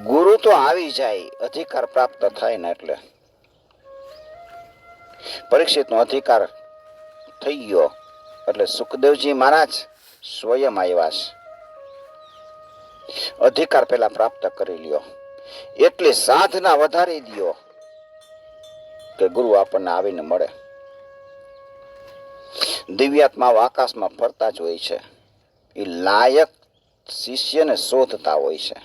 ગુરુ તો આવી જાય, અધિકાર પ્રાપ્ત થાય ને એટલે. પરીક્ષિતનો અધિકાર થઈ ગયો એટલે સુખદેવજી મહારાજ સ્વયં આવ્યા છે. અધિકાર પેલા પ્રાપ્ત કરી લ્યો, એટલી સાધના વધારી દો કે ગુરુ આપણને આવીને મળે. દિવ્યાત્માઓ આકાશમાં ફરતા જ હોય છે, એ લાયક શિષ્યને શોધતા હોય છે.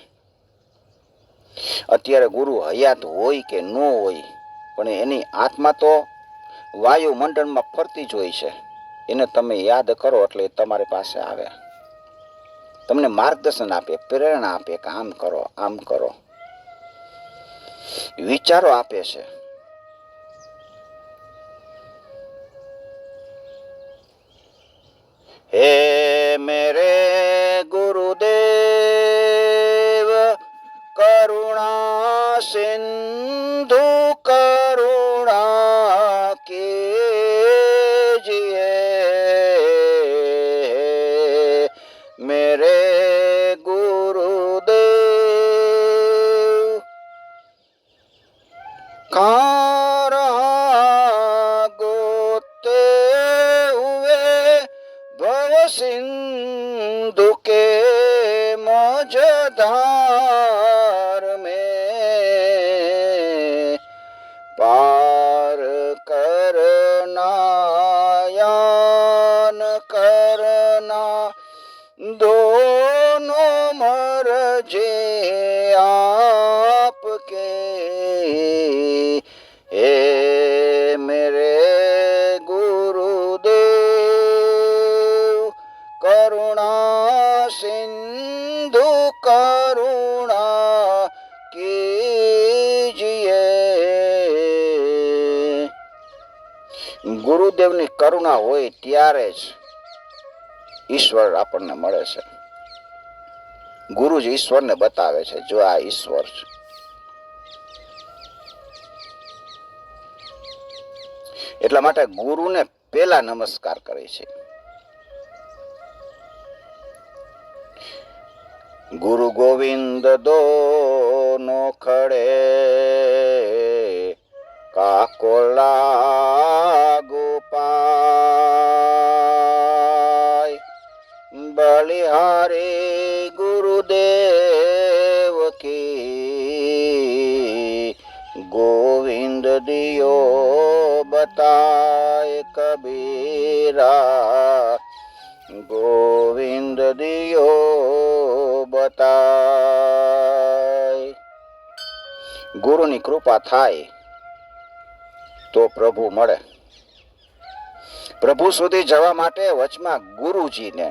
અત્યારે ગુરુ હયાત હોય કે ન હોય, પણ એની આત્મા તો વાયુમંડળમાં ફરતી જ હોય છે. એને તમે યાદ કરો એટલે એ તમારી પાસે આવે, તમને માર્ગદર્શન આપે, પ્રેરણા આપે કે આમ કરો, આમ કરો, વિચારો આપે છે. હે મેરે ગુરુદેવ કરુણા સિંધુ કરુણા કીજીએ. મેરે ગુરુદેવ कहाँ गोते हुए भव सिंधु के मझधार में पार करना यान करना दोनों मर्जी आपके. हे मेरे गुरुदेव करुणा सिंधु करुणा कीजिए. ગુરુદેવની કરુણા હોય ત્યારે જ ઈશ્વર આપણને મળે છે. ગુરુ જ ઈશ્વરને બતાવે છે, જો આ ઈશ્વર છે. એટલા માટે ગુરુને પેલા નમસ્કાર કરે છે. ગુરુ ગોવિંદ દોનો ખડે કાકો લાગુ પાય. બલિહારી ગુરુદેવ કી ગોવિંદ દિયો बताए कबीरा गोविंद दियो बताए. ગુરુની કૃપા થાય તો પ્રભુ મળે. પ્રભુ સુધી જવા માટે વચમાં ગુરુજીને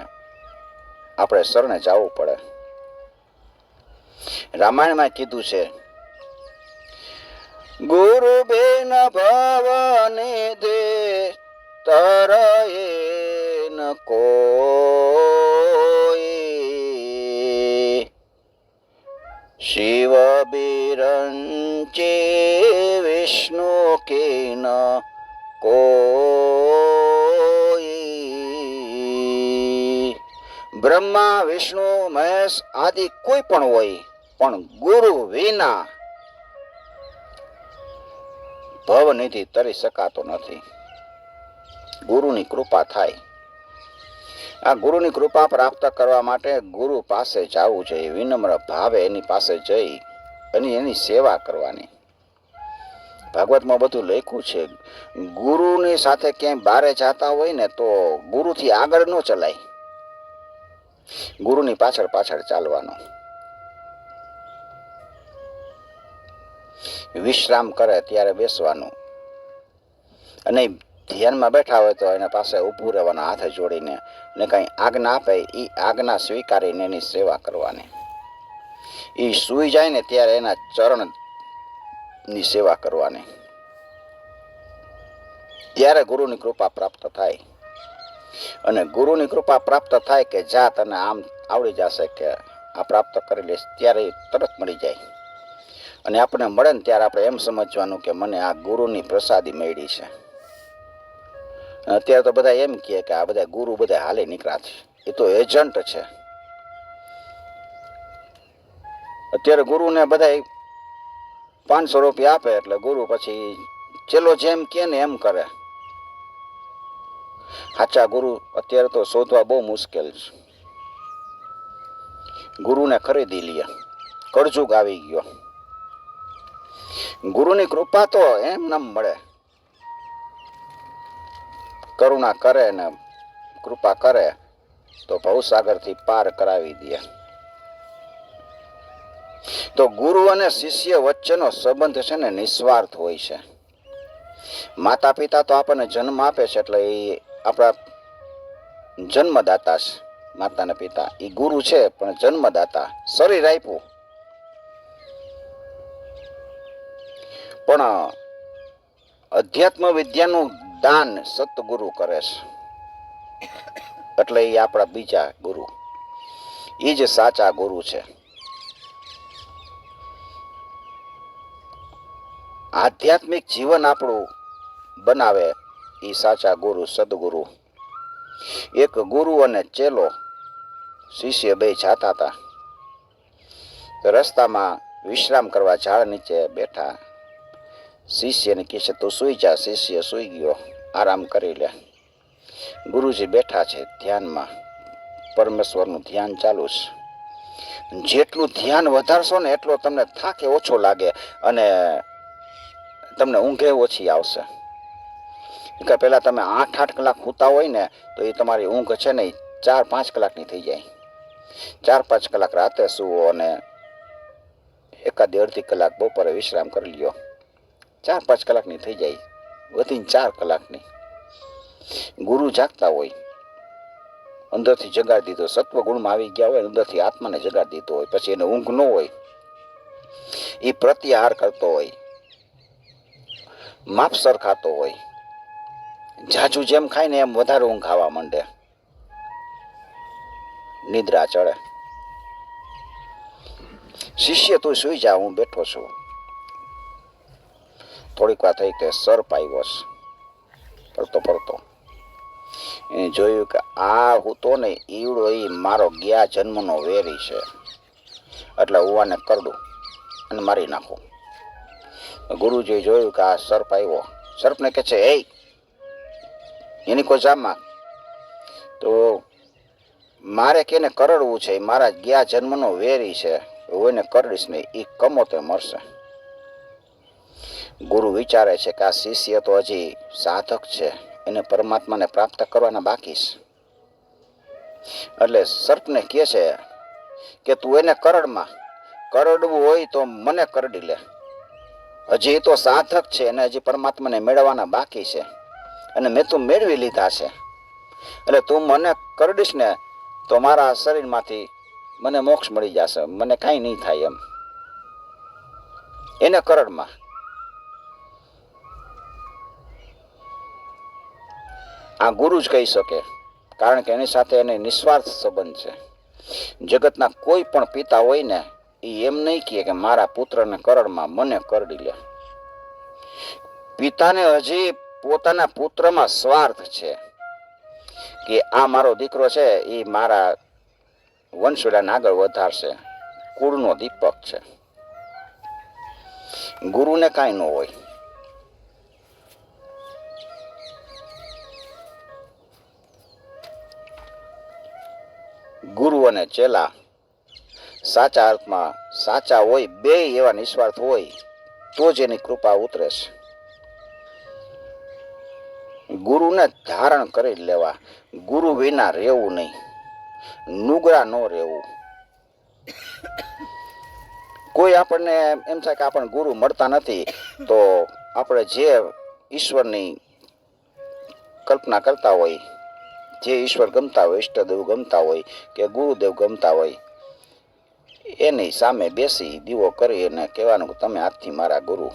આપણે શરણે જવું પડે. રામાયણમાં કીધું છે, ગુરુ બેન ભવને દે તરએ ન કોઈ. શિવ બિરંચે વિષ્ણુ કે ન બ્રહ્મા વિષ્ણુ મહેશ આદિ કોઈ પણ હોય, પણ ગુરુ વિના ભવનિધિ તરી શકાતો નથી. ગુરુની કૃપા થાય. આ ગુરુની કૃપા પ્રાપ્ત કરવા માટે ગુરુ પાસે જવું જોઈએ, વિનમ્ર ભાવે એની પાસે જઈ અને એની સેવા કરવાની. ભાગવતમાં બધું લખ્યું છે. ગુરુની સાથે ક્યાંય બારે જતા હોય ને તો ગુરુથી આગળ ન ચલાય, ગુરુની પાછળ પાછળ ચાલવાનું. વિશ્રામ કરે ત્યારે બેસવાનું, અને ધ્યાનમાં બેઠા હોય તો એના પાસે ઊભું રહેવાના હાથે જોડીને, ને કઈ આજ્ઞા આપે એ આજ્ઞા સ્વીકારીને એની સેવા કરવાની. એ સૂઈ જાય ને ત્યારે એના ચરણની સેવા કરવાની. ત્યારે ગુરુની કૃપા પ્રાપ્ત થાય. અને ગુરુની કૃપા પ્રાપ્ત થાય કે જા તને આમ આવડી જશે કે આ પ્રાપ્ત કરી લઈશ, ત્યારે તરત મળી જાય. અને આપણે મળે ને ત્યારે આપણે એમ સમજવાનું કે મને આ ગુરુની પ્રસાદી મળી છે. અત્યારે તો બધા એમ કહે કે આ બધા ગુરુ બધા હાલે નીકળ્યા છે, એ તો એજન્ટ છે. અત્યારે ગુરુને બધા 500 રૂપિયા આપે એટલે ગુરુ પછી ચેલો જેમ કે ને એમ કરે. સાચા ગુરુ અત્યારે તો શોધવા બહુ મુશ્કેલ છે. ગુરુને ખરીદી લે, કળજુગ આવી ગયો. ગુરુની કૃપા તો એમ ન મળે. કરુણા કરે ને કૃપા કરે તો ભવસાગરથી પાર કરાવી દે. તો ગુરુ અને શિષ્ય વચ્ચેનો સંબંધ છે ને નિસ્વાર્થ હોય છે. માતા પિતા તો આપણને જન્મ આપે છે એટલે એ આપણા જન્મદાતા છે. માતા ને પિતા એ ગુરુ છે, પણ જન્મદાતા, શરીર આપ્યું. પણ અધ્યાત્મ વિદ્યાનું દાન સતગુરુ કરે છે, એટલે એ આપણા બીજા ગુરુ, એ જ સાચા ગુરુ છે. આધ્યાત્મિક જીવન આપણું બનાવે એ સાચા ગુરુ, સદગુરુ. એક ગુરુ અને ચેલો શિષ્ય બે જાતા હતા. રસ્તામાં વિશ્રામ કરવા ઝાડ નીચે બેઠા. શિષ્યને કહે છે તું સુઈ જા. શિષ્ય સુઈ ગયો, આરામ કરી લે. ગુરુજી બેઠા છે ધ્યાનમાં, પરમેશ્વરનું ધ્યાન ચાલુ છે. જેટલું ધ્યાન વધારશો ને એટલો તમને થાકે ઓછો લાગે અને તમને ઊંઘે ઓછી આવશે. કે પેલા તમે 8-8 કલાક સૂતા હોય ને તો એ તમારી ઊંઘ છે ને 4-5 કલાકની થઈ જાય. 4-5 કલાક રાતે સૂવો અને એકાદી અડધી કલાક બપોરે વિશ્રામ કરી લ્યો, 4-5 કલાકની થઈ જાય, વધીને 4 કલાકની. ગુરુ જાગતા હોય, અંદરથી જગાડી દીધો, સત્વગુણમાં આવી ગયા હોય, અંદરથી આત્માને જગાડી દીધો હોય, પછી એને ઊંઘ ન હોય. એ પ્રત્યાહાર કરતો હોય, માપસર ખાતો હોય. જાજુ જેમ ખાય ને એમ વધારે ઊંઘ આવવા માંડે, નિદ્રા ચડે. શિષ્ય તું સુઈ જા, હું બેઠો છું. થોડીક વાર થઈ કે સર્પ આવ્યો છે પડતો પડતો. એને જોયું કે આ હું તો ને ઈવડો એ મારો ગયા જન્મનો વેરી છે, એટલે હું આને કરડું અને મારી નાખું. ગુરુજીએ જોયું કે આ સર્પ આવ્યો. સર્પને કહે છે એ એની કોઈ જામમાં તો મારે કેને કરડવું છે, મારા ગયા જન્મનો વેરી છે, હું એને કરડીશ ને એ કમોતે મરશે. ગુરુ વિચારે છે કે આ શિષ્ય તો હજી સાધક છે, એને પરમાત્માને પ્રાપ્ત કરવાના બાકી છે. એટલે સર્પને કહે છે કે તું એને કરડમાં, કરડવું હોય તો મને કરડી લે. હજી તો સાધક છે અને હજી પરમાત્માને મેળવવાના બાકી છે, અને મેં તું મેળવી લીધા છે. એટલે તું મને કરડીશ ને તો મારા શરીરમાંથી મને મોક્ષ મળી જશે, મને કાંઈ નહીં થાય એમ. એને કરડમાં. આ ગુરુ જ કહી શકે, કારણ કે એની સાથે એને નિસ્વાર્થ સંબંધ છે. જગતના કોઈ પણ પિતા હોય ને એ એમ નહીં કહે કે મારા પુત્રને કરડમાં, મને કરડી લે. પિતાને હજી પોતાના પુત્રમાં સ્વાર્થ છે કે આ મારો દીકરો છે, એ મારા વંશવેલાને આગળ વધારશે. કુળનો દીપક છે. ગુરુને કાંઈ ન હોય. ગુરુ અને ચેલા સાચા અર્થમાં સાચા હોય, બે એવા નિસ્વાર્થ હોય તો જ એની કૃપા ઉતરે છે. ગુરુને ધારણ કરી લેવા, ગુરુ વિના રહેવું નહીં, નુગરા ન રહેવું. કોઈ આપણને એમ થાય કે આપણને ગુરુ મળતા નથી તો આપણે જે ઈશ્વરની કલ્પના કરતા હોય, જે ઈશ્વર ગમતા હોય, ઈષ્ટદેવ ગમતા હોય કે ગુરુદેવ ગમતા હોય, એની સામે બેસી દીવો કરી અને કહેવાનું કે તમે આજથી મારા ગુરુ.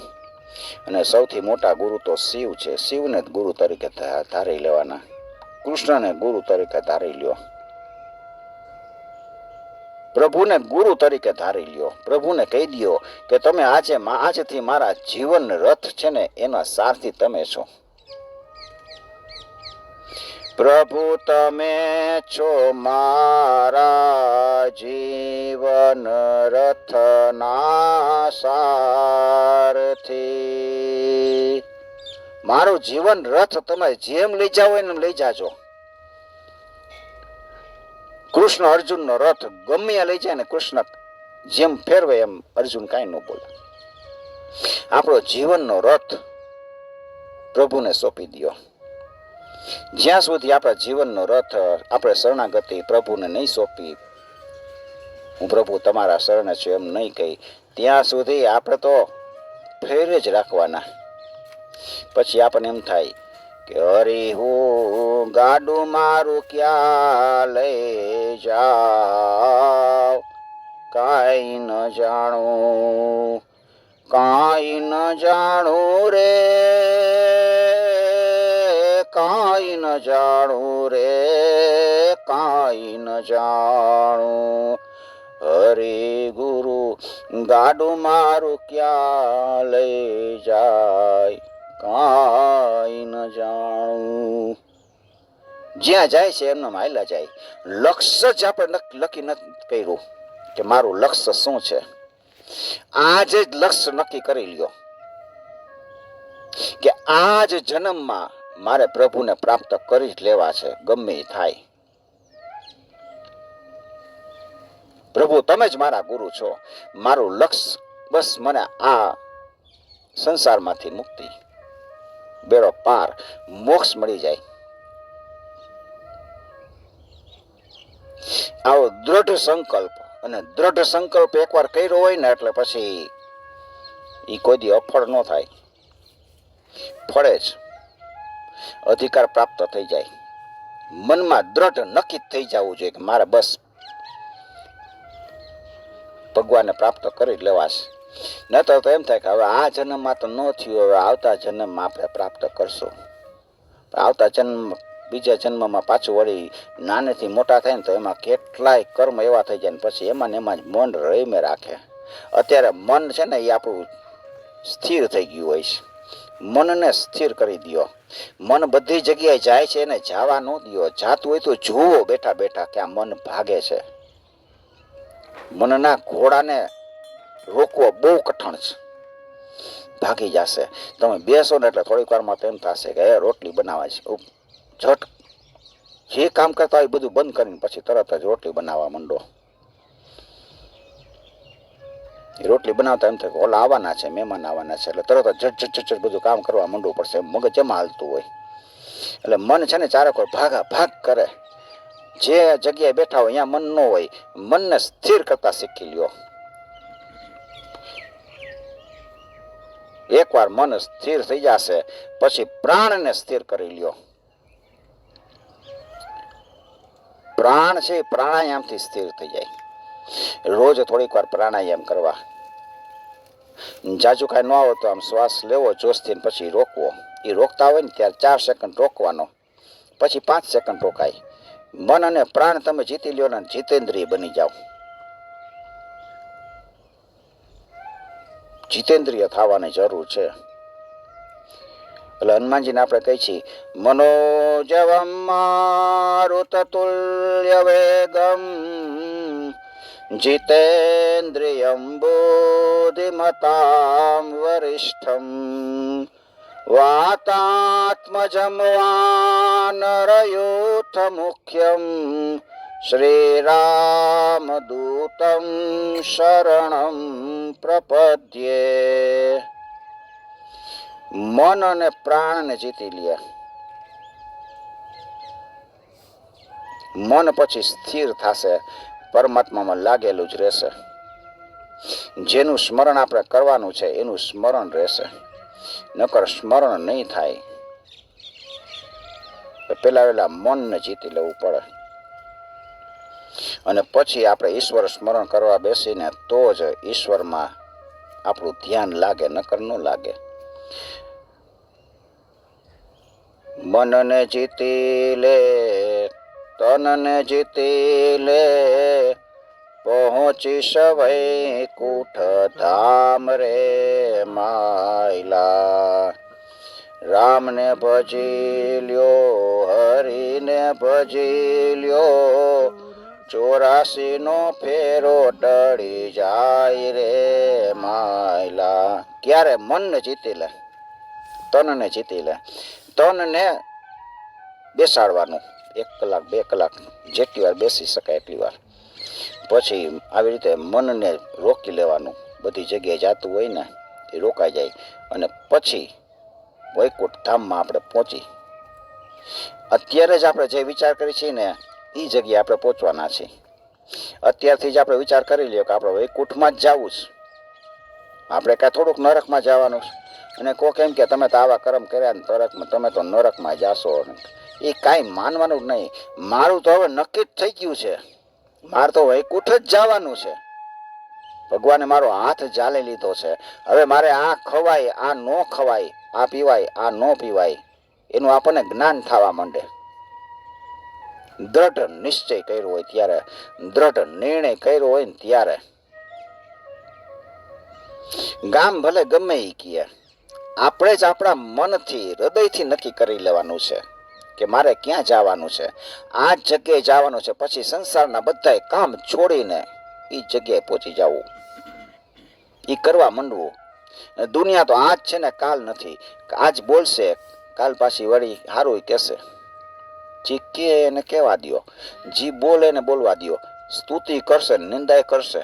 અને સૌથી મોટા ગુરુ તો શિવ છે. શિવને જ ગુરુ તરીકે ધારી લેવાના. કૃષ્ણને ગુરુ તરીકે ધારી લ્યો. પ્રભુને ગુરુ તરીકે ધારી લ્યો. પ્રભુને કહી દો કે તમે આજથી મારા જીવન રથ છે ને એના સારથી તમે છો. પ્રભુ તમે છો મારા જીવન રથના સારથી. મારું જીવન રથ તમે જેમ લઈ જાઓ એમ લઈ જાજો. કૃષ્ણ અર્જુનનો રથ ગમે લઈ જાય ને, કૃષ્ણ જેમ ફેરવે એમ અર્જુન કાંઈ ન બોલે. આપણો જીવનનો રથ પ્રભુને સોંપી દો. જ્યાં સુધી આપણા જીવનનો રથ આપણે શરણાગતિ પ્રભુને નહીં સોંપી, હું પ્રભુ તમારા શરણે છું એમ નહીં કહી, ત્યાં સુધી આપણે તો ફેર જ રાખવાના. પછી આપણને એમ થાય કે હરી હું ગાડું મારું ક્યાં લઈ જાવ, કાંઈ ન જાણું, કાંઈ ન જાણું રે, કાંઈ ન જાણું રે, કાંઈ ન જાણું. હરે ગુરુ ગાડું મારું ક્યાં લઈ જાય, કાંઈ ન જાણું. જ્યાં જાય છે એમનો હાલ્યા જાય. લક્ષ્ય જ આપણે નક્કી નથી કર્યું કે મારું લક્ષ્ય શું છે. આજે જ લક્ષ્ય નક્કી કરી લ્યો કે આ જ જન્મમાં મારે પ્રભુને પ્રાપ્ત કરી જ લેવા છે, ગમે એ થાય. પ્રભુ તમે જ મારા ગુરુ છો. મારું લક્ષ્ય બસ મને આ સંસારમાંથી મુક્તિ, બેડો પાર, મોક્ષ મળી જાય. આવો દ્રઢ સંકલ્પ, અને દ્રઢ સંકલ્પ એકવાર કર્યો હોય ને એટલે પછી એ કોઈ દી અફળ ન થાય, ફળે જ. અધિકાર પ્રાપ્ત થઈ જાય. મનમાં દ્રઢ નક્કી થઈ જવું જોઈએ કે મારે બસ ભગવાનને પ્રાપ્ત કરી જ લેવાશે. નહીતર તો એમ થાય કે હવે આ જન્મમાં તો ન થયું, હવે આવતા જન્મમાં આપણે પ્રાપ્ત કરશું. આવતા જન્મ, બીજા જન્મમાં પાછું વળી નાનેથી મોટા થાય ને તો એમાં કેટલાય કર્મ એવા થઈ જાય ને પછી એમાં ને એમાં જ મન રહીમે રાખે. અત્યારે મન છે ને એ આપણું સ્થિર થઈ ગયું હોય છે. મનને સ્થિર કરી દો. મન બધી જગ્યાએ જાય છે એને જવા ન દો. જાતું હોય તો જુઓ બેઠા બેઠા કે આ મન ભાગે છે. મનના ઘોડાને રોકવો બહુ કઠણ છે, ભાગી જશે. તમે બેસો ને એટલે થોડીક વારમાં તો એમ થશે કે રોટલી બનાવવા છે. ઝટ જે કામ કરતા હોય બધું બંધ કરીને પછી તરત જ રોટલી બનાવવા માંડો. રોટલી બનાવતા એમ થાય કે ઓલા આવવાના છે, મહેમાન આવવાના છે, એટલે તરત જ ઝટ બધું કામ કરવા માંડવું પડશે. મગજ એમાં હાલતું હોય એટલે મન છે ને ચારે કોઈ ભાગા ભાગ કરે. જે જગ્યાએ બેઠા હોય અહીંયા મન ન હોય. મનને સ્થિર કરતા શીખી લ્યો. એકવાર મન સ્થિર થઈ જશે પછી પ્રાણને સ્થિર કરી લ્યો. પ્રાણ છે પ્રાણાયામથી સ્થિર થઈ જાય. રોજ થોડીક વાર પ્રાણાયામ કરવા. જાજુ કાંઈ ન આવે તો આમ શ્વાસ લેવો જોશથી, પછી રોકવો. એ રોકતા હોય ને ત્યારે 4 સેકન્ડ રોકવાનો, પછી 5 સેકન્ડ રોકાય. મન અને પ્રાણ તમે જીતી લ્યો ને જીતેન્દ્રિય બની જાઓ. જીતેન્દ્રિય થવાની જરૂર છે. એટલે હનુમાનજીને આપણે કહી છીએ મનોજવમ મારુતતુલ્ય વેગમ जितेन्द्रियं बुद्धिमतां वरिष्ठं वातात्मजं वानरयूथमुख्यं श्रीरामदूतं शरणं प्रपद्ये. મન અને પ્રાણને જીતી લે. મન પછી સ્થિર થશે, પરમાત્મામાં લાગેલું જ રહેશે. જેનું સ્મરણ આપણે કરવાનું છે એનું સ્મરણ રહેશે, નકર સ્મરણ નહીં થાય. પેલા મનને જીતી લેવું પડે, અને પછી આપણે ઈશ્વર સ્મરણ કરવા બેસીને તો જ ઈશ્વરમાં આપણું ધ્યાન લાગે, નકર ન લાગે. મનને જીતી લે, તનને જીતી લે, પહોંચી વૈકુંઠ ધામ રે માયલા. રામને ભજી લ્યો, હરિને ભજી લ્યો, 84નો ફેરો ટળી જાય રે માયલા. ક્યારે? મનને જીતી લે, તનને જીતી લે. તનને બેસાડવાનું 1 કલાક 2 કલાક જેટલી વાર બેસી શકાય એટલી વાર. પછી આવી રીતે મનને રોકી લેવાનું. બધી જગ્યાએ જતું હોય ને એ રોકાઈ જાય, અને પછી વૈકુંઠ ધામમાં આપણે પહોંચી. અત્યારે જ આપણે જે વિચાર કરી છીએ ને એ જગ્યાએ આપણે પહોંચવાના છીએ. અત્યારથી જ આપણે વિચાર કરી લઈએ કે આપણે વૈકુંઠમાં જ જવું છે. આપણે કાંઈ થોડુંક નરકમાં જવાનું છે. અને કોક એમ કે તમે તો આવા કર્મ કર્યા ને તરકમાં, તમે તો નરકમાં જાશો. એ કાંઈ માનવાનું જ નહીં. મારું તો હવે નક્કી જ થઈ ગયું છે. મારે તો વૈકુંઠ જ જવાનું છે. ભગવાને મારો હાથ ઝાલી લીધો છે. હવે મારે આ ખવાય, આ ન ખવાય, આ પીવાય, આ ન પીવાય, એનું આપણને જ્ઞાન થવા માંડે. દ્રઢ નિશ્ચય કર્યો હોય ત્યારે, દ્રઢ નિર્ણય કર્યો હોય ને ત્યારે. ગામ ભલે ગમે એ કહે, આપણે જ આપણા મનથી, હૃદયથી નક્કી કરી લેવાનું છે કે મારે ક્યાં જવાનું છે, આ જગ્યાએ જવાનું છે. પછી સંસારના બધા કામ છોડીને એ જગ્યાએ પહોંચી જવું, એ કરવા માંડવું. દુનિયા તો આજ છે ને કાલ નથી. આજ બોલશે, કાલ પાછી વળી સારું કહેશે. જે કે એને કહેવા દો, જી બોલે એને બોલવા દો. સ્તુતિ કરશે, નિંદાય કરશે.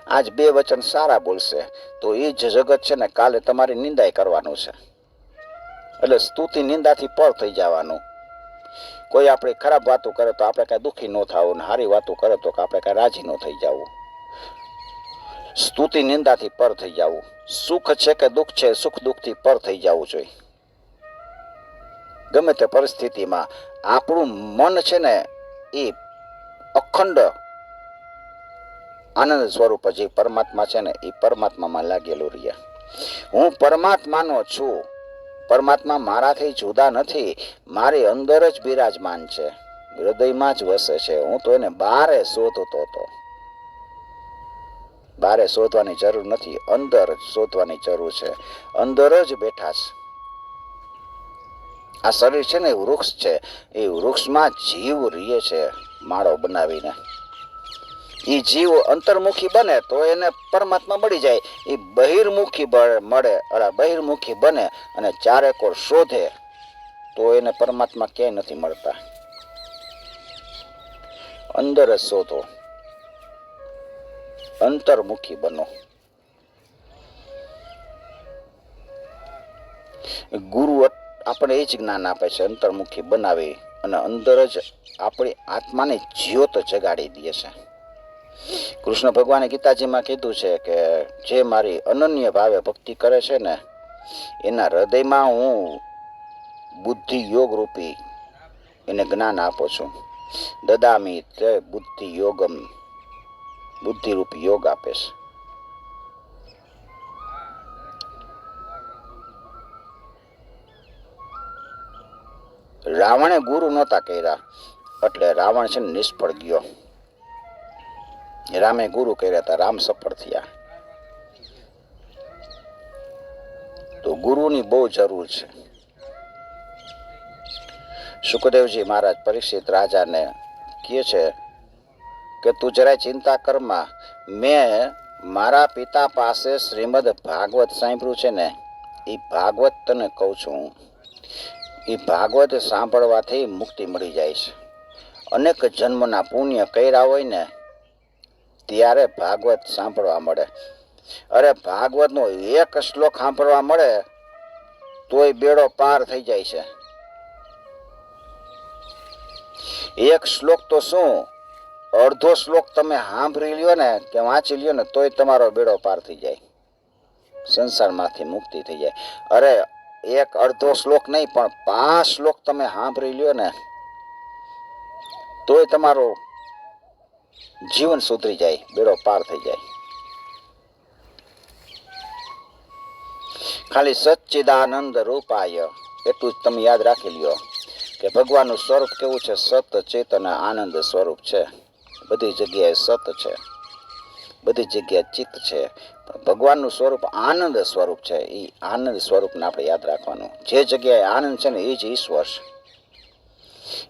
આજ 2 વચન સારા બોલશે તો એ જ જગત છે ને કાલે તમારી નિંદાય કરવાનું છે. એટલે સ્તુતિ નિંદાથી પર થઈ જવાનું. કોઈ આપણે ખરાબ વાતો કરે તો આપણે કાંઈ દુઃખી ન થવું, ને સારી વાતો કરે તો આપણે કાંઈ રાજી ન થઈ જવું. સ્તુતિ નિંદાથી પર થઈ જવું. સુખ છે કે દુઃખ છે, સુખ દુઃખથી પર થઈ જવું જોઈએ. ગમે તે પરિસ્થિતિમાં આપણું મન છે ને એ અખંડ આનંદ સ્વરૂપ જે પરમાત્મા છે ને એ પરમાત્મામાં લાગેલું રહે. હું પરમાત્માનો છું. પરમાત્મા મારાથી જુદા નથી, મારી અંદર જ બિરાજમાન છે, હૃદયમાં જ વસે છે. હું તો એને બહારે શોધતો હતો. બહારે શોધવાની જરૂર નથી, અંદર જ શોધવાની જરૂર છે. અંદર જ બેઠા છે. આ શરીર છે ને એ વૃક્ષ છે. એ વૃક્ષમાં જીવ રહે છે માળો બનાવીને. એ જીવ અંતર્મુખી બને તો એને પરમાત્મા મળી જાય. એ બહિર્મુખી બહિર્મુખી બને અને ચારેકોર શોધે તો એને પરમાત્મા ક્યાંય નથી મળતા. અંદર જ શોધો, અંતર્મુખી બનો. ગુરુ આપણે એ જ જ્ઞાન આપે છે, અંતર્મુખી બનાવી અને અંદર જ આપણી આત્માને જ્યોત જગાડી દે છે. કૃષ્ણ ભગવાને ગીતાજીમાં કીધું છે કે જે મારી અનન્ય ભાવે ભક્તિ કરે છે ને એના હૃદયમાં હું બુદ્ધિ યોગ રૂપી એને જ્ઞાન આપું છું. દદામી તે બુદ્ધિ યોગમ, બુદ્ધિ રૂપી યોગ આપે છે. રાવણે ગુરુ નહોતા કર્યા એટલે રાવણ છે ને નિષ્ફળ ગયો. રામે ગુરુ કર્યા હતા, રામ સફળ થયા. તો ગુરુની બહુ જરૂર છે. સુખદેવજી મહારાજ પરીક્ષિત રાજાને કહે છે કે તું જરાય ચિંતા કરમાં, મેં મારા પિતા પાસે શ્રીમદ ભાગવત સાંભળ્યું છે ને, એ ભાગવત તને કહું છું. એ ભાગવત સાંભળવાથી મુક્તિ મળી જાય છે. અનેક જન્મના પુણ્ય કર્યા હોય ને ત્યારે ભાગવત સાંભળવા મળે. અરે ભાગવતનો એક શ્લોક સાંભળવા મળે તોય બેડો પાર થઈ જાય છે. એક શ્લોક તો શું, અડધો શ્લોક તમે સાંભળી લ્યો ને કે વાંચી લ્યો ને તોય તમારો બેડો પાર થઈ જાય, સંસારમાંથી મુક્તિ થઈ જાય. અરે એક અડધો શ્લોક નહીં પણ 5 શ્લોક તમે સાંભળી લ્યો ને તોય તમારું જીવન સુધરી જાય, બેડો પાર થઈ જાય. ખાલી સચ્ચિદાનંદ રૂપાય એટલું જ તમે યાદ રાખી લ્યો કે ભગવાનનું સ્વરૂપ કેવું છે, સત ચેત અને આનંદ સ્વરૂપ છે. બધી જગ્યાએ સત છે, બધી જગ્યાએ ચિત્ત છે, પણ ભગવાનનું સ્વરૂપ આનંદ સ્વરૂપ છે. એ આનંદ સ્વરૂપને આપણે યાદ રાખવાનું. જે જગ્યાએ આનંદ છે ને એ જ ઈશ્વર છે.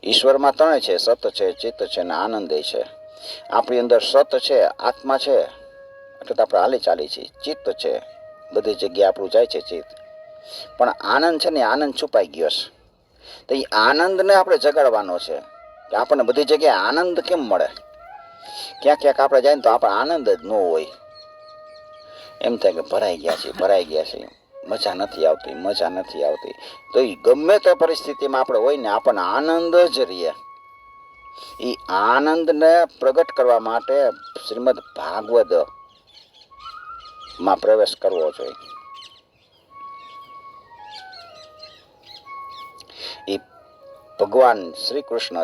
ઈશ્વરમાં ત્રણે છે, સત છે, ચિત્ત છે અને આનંદ છે. આપણી અંદર સત છે, આત્મા છે એટલે તો આપણે હાલી ચાલી છીએ. ચિત્ત છે, બધી જગ્યાએ આપણું જાય છે ચિત્ત. પણ આનંદ છે ને, આનંદ છુપાઈ ગયો છે. તો એ આનંદને આપણે જગાડવાનો છે કે આપણને બધી જગ્યાએ આનંદ કેમ મળે. ક્યાંક ક્યાંક આપણે જાય ને તો આપણે આનંદ જ ન હોય. એમ થાય કે ભરાઈ ગયા છે, મજા નથી આવતી. તો એ ગમે તે પરિસ્થિતિમાં આપણે હોય ને આપણને આનંદ જ રહીએ. એ આનંદને પ્રગટ કરવા માટે શ્રીમદ ભાગવત માં પ્રવેશ કરવો જોઈએ. એ ભગવાન શ્રી કૃષ્ણ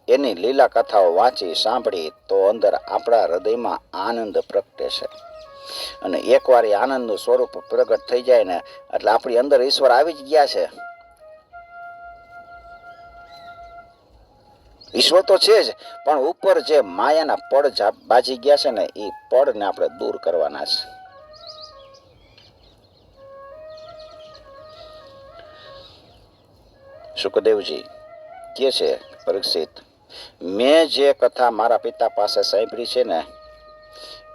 એની લીલા કથાઓ વાંચી સાંભળી તો અંદર આપણા હૃદયમાં આનંદ પ્રગટે છે. અને એકવાર એ આનંદનું સ્વરૂપ પ્રગટ થઈ જાય ને એટલે આપણી અંદર ઈશ્વર આવી જ ગયા છે. ઈશ્વર તો છે જ, પણ ઉપર જે માયાના પડ બાજી ગયા છે ને એ પડને આપણે દૂર કરવાના છે. સુખદેવજી કે છે, પરીક્ષિત, મેં જે કથા મારા પિતા પાસે સાંભળી છે ને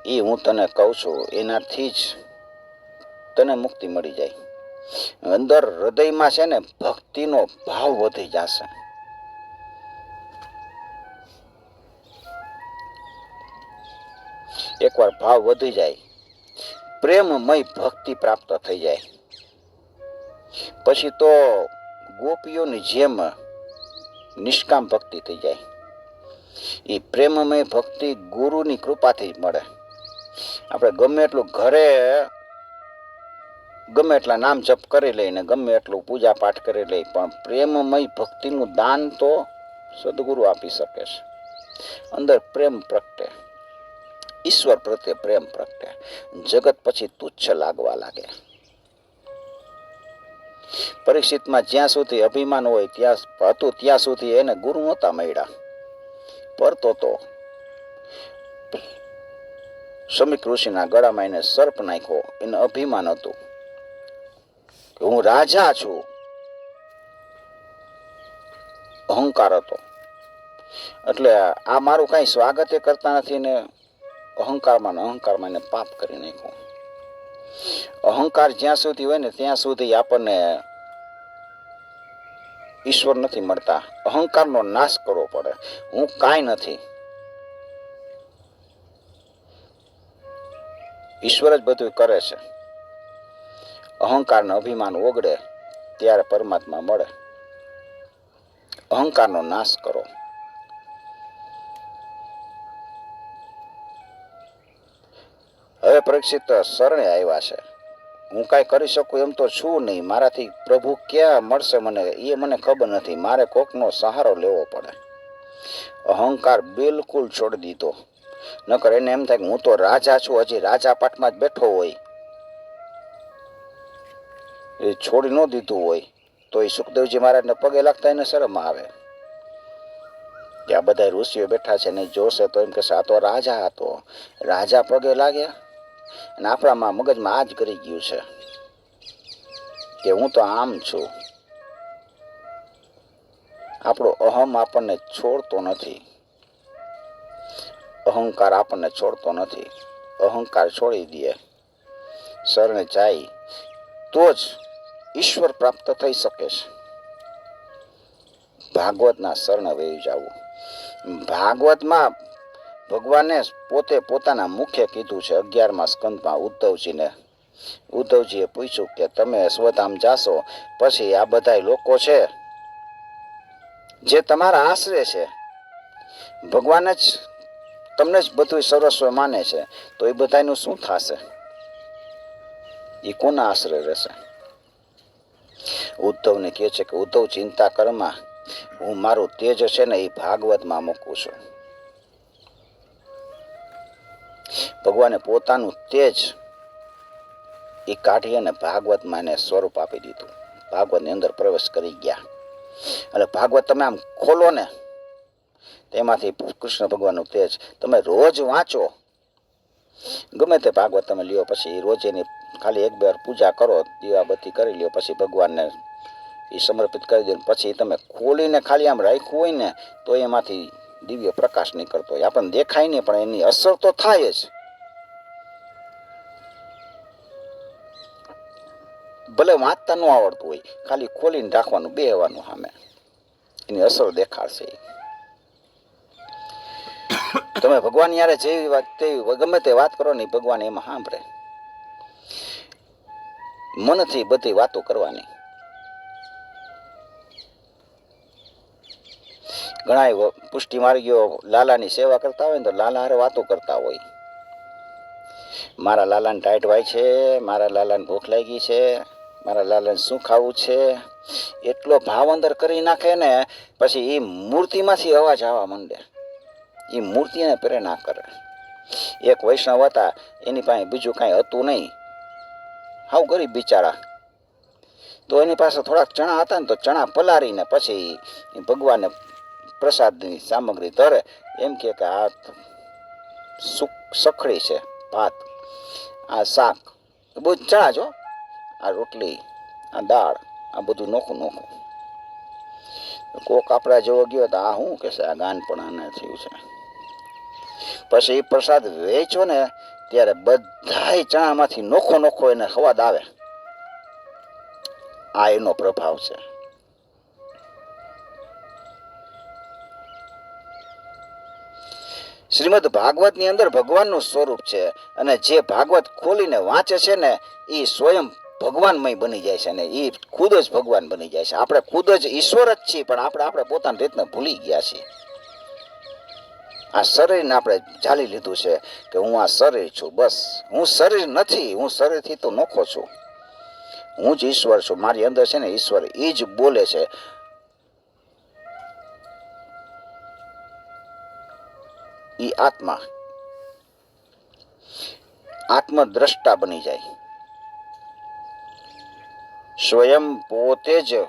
એ હું તને કહું છું, એનાથી જ તને મુક્તિ મળી જાય. અંદર હૃદયમાં છે ને ભક્તિનો ભાવ વધી જશે. એકવાર ભાવ વધી જાય, પ્રેમમય ભક્તિ પ્રાપ્ત થઈ જાય, પછી તો ગોપીઓની જેમ નિષ્કામ ભક્તિ થઈ જાય. એ પ્રેમમય ભક્તિ ગુરુની કૃપાથી મળે. આપણે ગમે એટલું ઘરે ગમે એટલા નામ જપ કરી લઈને ગમે એટલું પૂજા પાઠ કરી લઈ, પણ પ્રેમમય ભક્તિનું દાન તો સદગુરુ આપી શકે છે. અંદર પ્રેમ પ્રગટે, ઈશ્વર પ્રત્યે પ્રેમ પ્રગટે, જગત પછી તુચ્છ લાગવા લાગે. પરીક્ષિતમાં જ્યાં સુધી અભિમાન હોય ત્યાં સુધી એને ગુરુ નહોતા મળ્યા. પરતો તો સમીક ઋષિના ગળામાં એને સર્પ નાખ્યો. એને અભિમાન હતું કે હું રાજા છું, અહંકાર હતો. એટલે આ મારું કઈ સ્વાગત કરતા નથી ને અહંકારમાં એને પાપ કરી નાખ્યું. અહંકાર જ્યાં સુધી હોય ને ત્યાં સુધી આપણને ઈશ્વર નથી મળતા. અહંકારનો નાશ કરવો પડે. હું કાંઈ નથી, ઈશ્વર જ બધું કરે છે. અહંકારનો અભિમાન ઓગળે ત્યારે પરમાત્મા મળે. અહંકારનો નાશ કરો. હવે પરીક્ષિત શરણે આવ્યા છે. હું કાંઈ કરી શકું એમ તો છું નહીં. મારાથી પ્રભુ ક્યાં મળશે મને એ મને ખબર નથી. મારે કોકનો સહારો લેવો પડે. અહંકાર બિલકુલ છોડી દીધો. નકર એને એમ થાય કે હું તો રાજા છું, હજી રાજા પાટમાં જ બેઠો હોય. એ છોડી ન દીધું હોય તો એ સુખદેવજી મહારાજને પગે લાગતા એને શરમ આવે કે આ બધા ઋષિઓ બેઠા છે ને જોશે તો એમ કહેશે આ તો રાજા હતો. રાજા પગે લાગ્યા અને આપણામાં મગજમાં આ જ કરી ગયું છે કે હું તો આમ છું. આપણો અહમ આપણને છોડતો નથી. અહંકાર આપણને છોડતો નથી. અહંકાર છોડી દે, શરણે જાય તો જ ઈશ્વર પ્રાપ્ત થઈ શકે છે. ભાગવતના શરણે વહી જવું. ભાગવતમાં ભગવાને પોતે પોતાના મુખે કીધું છે. 11મા સ્કંદમાં ઉદ્ધવજીએ પૂછ્યું કે તમે અશ્વત્થામ જાશો પછી આ બધા લોકો છે જે તમારા આશરે છે, ભગવાન જ તમને જ બધું સર્વસ્વ માને છે, તો એ બધાનું શું થશે? એ કોના આશરે રહેશે? ઉદ્ધવને કહે છે કે ઉદ્ધવ ચિંતા કરમાં, હું મારું તેજ છે ને એ ભાગવતમાં મૂકું છું. ભગવાને પોતાનું તેજ એ કાઢી અને ભાગવતમાં એને સ્વરૂપ આપી દીધું. ભાગવતની અંદર પ્રવેશ કરી ગયા. એટલે ભાગવત તમે આમ ખોલો ને, તેમાંથી કૃષ્ણ ભગવાનનું તેજ તમે રોજ વાંચો. ગમે તે ભાગવત તમે લ્યો, પછી રોજ એની ખાલી 1-2 વાર પૂજા કરો, દીવાબત્તી કરી લ્યો, પછી ભગવાનને એ સમર્પિત કરી દો. પછી તમે ખોલીને ખાલી આમ રાખ્યું હોય ને, તો એમાંથી દિવ્ય પ્રકાશ નીકળતો હોય. આપણને દેખાય નહીં, પણ એની અસર તો થાય જ. ભલે વાંચતા ન આવડતું હોય, ખાલી ખોલીને રાખવાનું, બેહવાનું સામે, એની અસર દેખાડશે. તમે ભગવાન યારે જેવી વાત તેવી ગમે તે વાત કરો ને, ભગવાન એમાં સાંભળે. મનથી બધી વાતો કરવાની. ઘણા પુષ્ટિ માર્ગીઓ લાલાની સેવા કરતા હોય ને, તો લાલા હારે વાતો કરતા હોય. મારા લાલાને ટાઈટ વાય છે, મારા લાલાને ભૂખ લાગી છે, મારા લાલાને શું ખાવું છે, એટલો ભાવ અંદર કરી નાખે ને, પછી એ મૂર્તિમાંથી અવાજ આવવા માંડે. એ મૂર્તિને પ્રેરણા કરે. એક વૈષ્ણવ હતા, એની પાસે બીજું કાંઈ હતું નહીં, હાવ ગરીબ બિચારા. તો એની પાસે થોડાક ચણા હતા ને, તો ચણા પલાળીને પછી ભગવાનને પ્રસાદની સામગ્રી ધરે. એમ કે આ સખડી છે, ભાત, આ શાક, બધું ચણા જો, આ રોટલી, આ દાળ, આ બધું નોખું નોખું. કોક આપણા જેવો ગયો તો આ શું કે છે, આ ગાન પણ આને થયું છે. પછી એ પ્રસાદ વેચો ને, ત્યારે બધાય ચણામાંથી નોખો નોખો એને સ્વાદ આવે. આ એનો પ્રભાવ છે. શ્રીમદ ભાગવત ની અંદર ભગવાનનું સ્વરૂપ છે, અને જે ભાગવત ખોલીને વાંચે છે ને, એ સ્વયં ભગવાનમય બની જાય છે, ને એ ખુદ જ ભગવાન બની જાય છે. આપણે ખુદ જ ઈશ્વર જ છીએ, પણ આપણે પોતાની રીતને ભૂલી ગયા છીએ. આ શરીરને આપણે જાળી લીધું છે કે હું આ શરીર છું, બસ. હું શરીર નથી, હું શરીરથી તો નોખો છું. હું જ ઈશ્વર છું. મારી અંદર છે ને ઈશ્વર, એ જ બોલે છે. ઈ આત્મદ્રષ્ટા બની જાય. સ્વયં પોતે જ